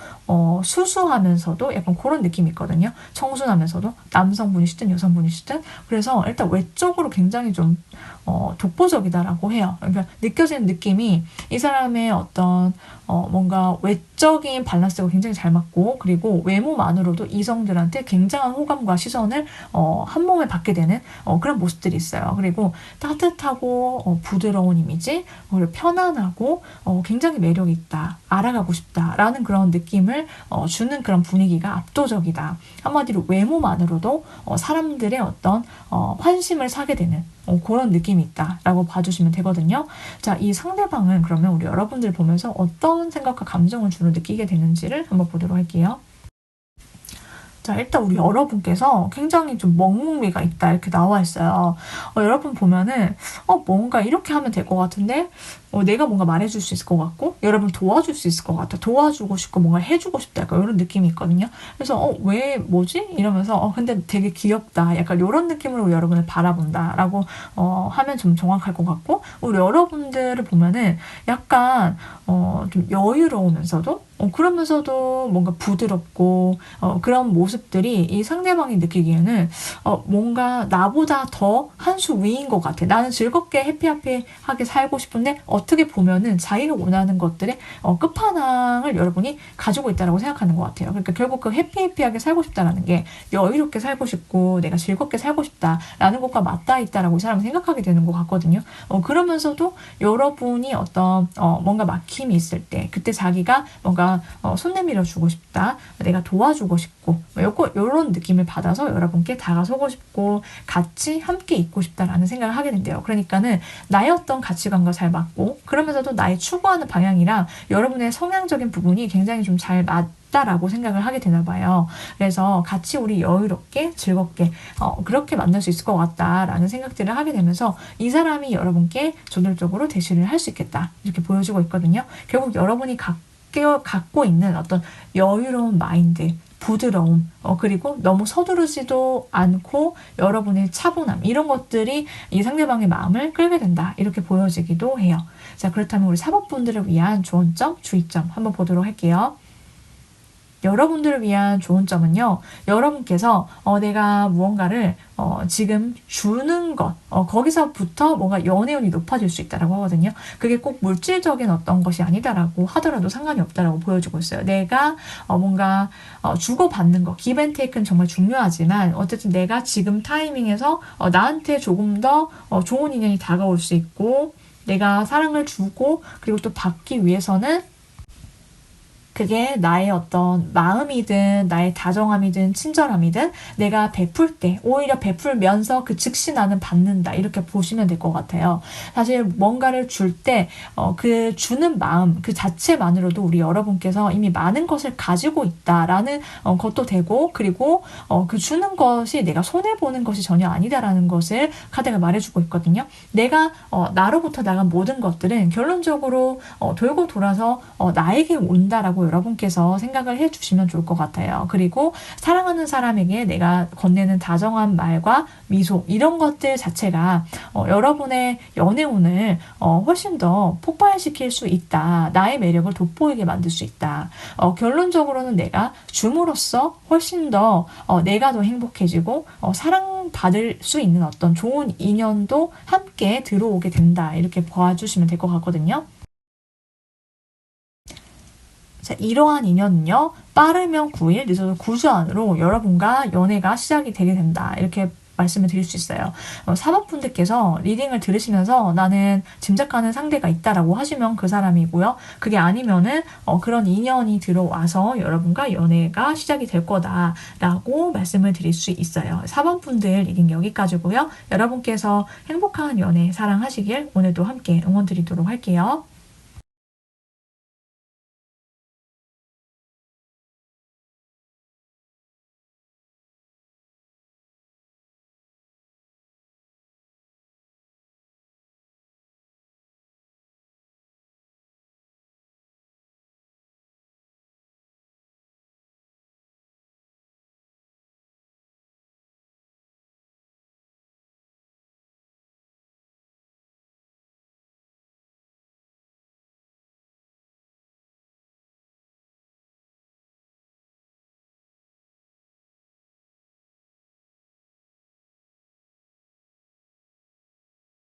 Speaker 1: 수수하면서도 약간 그런 느낌이 있거든요. 청순하면서도 남성분이시든 여성분이시든. 그래서 일단 외적으로 굉장히 좀 독보적이다라고 해요. 그러니까 느껴지는 느낌이 이 사람의 어떤 뭔가 외적인 밸런스가 굉장히 잘 맞고, 그리고 외모만으로도 이성들한테 굉장한 호감과 시선을 한 몸에 받게 되는 그런 모습들이 있어요. 그리고 따뜻하고 부드러운 이미지, 그리고 편안하고 굉장히 매력이 있다, 알아가고 싶다라는 그런 느낌을 주는 그런 분위기가 압도적이다. 한마디로 외모만으로도 사람들의 어떤 환심을 사게 되는 그런 느낌이 있다라고 봐주시면 되거든요. 자, 이 상대방은 그러면 우리 여러분들 보면서 어떤 생각과 감정을 주로 느끼게 되는지를 한번 보도록 할게요. 자, 일단 우리 여러분께서 굉장히 좀 먹먹미가 있다 이렇게 나와 있어요. 여러분 보면은 뭔가 이렇게 하면 될 것 같은데 내가 뭔가 말해줄 수 있을 것 같고 여러분 도와줄 수 있을 것 같아. 도와주고 싶고 뭔가 해주고 싶다. 약간 이런 느낌이 있거든요. 그래서 왜 뭐지? 이러면서 근데 되게 귀엽다. 약간 이런 느낌으로 여러분을 바라본다라고 하면 좀 정확할 것 같고 우리 여러분들을 보면은 약간 좀 여유로우면서도 그러면서도 뭔가 부드럽고 그런 모습들이 이 상대방이 느끼기에는 뭔가 나보다 더 한 수 위인 것 같아. 나는 즐겁게 해피하게 살고 싶은데 어떻게 보면은 자기가 원하는 것들의 끝판왕을 여러분이 가지고 있다라고 생각하는 것 같아요. 그러니까 결국 그 해피하게 살고 싶다라는 게 여유롭게 살고 싶고 내가 즐겁게 살고 싶다라는 것과 맞닿아 있다라고 이 사람은 생각하게 되는 것 같거든요. 그러면서도 여러분이 어떤 뭔가 막힘이 있을 때 그때 자기가 뭔가 손 내밀어 주고 싶다, 내가 도와주고 싶고 이런 느낌을 받아서 여러분께 다가서고 싶고 같이 함께 있고 싶다라는 생각을 하게 된대요. 그러니까는 나의 어떤 가치관과 잘 맞고 그러면서도 나의 추구하는 방향이랑 여러분의 성향적인 부분이 굉장히 좀 잘 맞다라고 생각을 하게 되나 봐요. 그래서 같이 우리 여유롭게 즐겁게 그렇게 만날 수 있을 것 같다라는 생각들을 하게 되면서 이 사람이 여러분께 저돌적으로 대시를 할 수 있겠다 이렇게 보여지고 있거든요. 결국 여러분이 갖고 있는 어떤 여유로운 마인드, 부드러움, 그리고 너무 서두르지도 않고 여러분의 차분함, 이런 것들이 이 상대방의 마음을 끌게 된다. 이렇게 보여지기도 해요. 자, 그렇다면 우리 사법분들을 위한 조언점, 주의점 한번 보도록 할게요. 여러분들을 위한 좋은 점은요. 여러분께서 내가 무언가를 지금 주는 것 거기서부터 뭔가 연애운이 높아질 수 있다라고 하거든요. 그게 꼭 물질적인 어떤 것이 아니다라고 하더라도 상관이 없다라고 보여주고 있어요. 내가 뭔가 주고받는 거 기브앤테이크는 정말 중요하지만 어쨌든 내가 지금 타이밍에서 나한테 조금 더 좋은 인연이 다가올 수 있고 내가 사랑을 주고 그리고 또 받기 위해서는 그게 나의 어떤 마음이든 나의 다정함이든 친절함이든 내가 베풀 때 오히려 베풀면서 그 즉시 나는 받는다 이렇게 보시면 될 것 같아요. 사실 뭔가를 줄 때 그 주는 마음 그 자체만으로도 우리 여러분께서 이미 많은 것을 가지고 있다라는 것도 되고 그리고 그 주는 것이 내가 손해보는 것이 전혀 아니다라는 것을 카드가 말해주고 있거든요. 내가 나로부터 나간 모든 것들은 결론적으로 돌고 돌아서 나에게 온다라고 여러분께서 생각을 해주시면 좋을 것 같아요. 그리고 사랑하는 사람에게 내가 건네는 다정한 말과 미소 이런 것들 자체가 여러분의 연애운을 훨씬 더 폭발시킬 수 있다. 나의 매력을 돋보이게 만들 수 있다. 결론적으로는 내가 줌으로써 훨씬 더 내가 더 행복해지고 사랑받을 수 있는 어떤 좋은 인연도 함께 들어오게 된다. 이렇게 봐주시면 될 것 같거든요. 자, 이러한 인연은요, 빠르면 9일, 늦어도 9주 안으로 여러분과 연애가 시작이 되게 된다. 이렇게 말씀을 드릴 수 있어요. 사법분들께서 리딩을 들으시면서 나는 짐작하는 상대가 있다라고 하시면 그 사람이고요. 그게 아니면은 그런 인연이 들어와서 여러분과 연애가 시작이 될 거다라고 말씀을 드릴 수 있어요. 사법분들 리딩 여기까지고요. 여러분께서 행복한 연애 사랑하시길 오늘도 함께 응원 드리도록 할게요.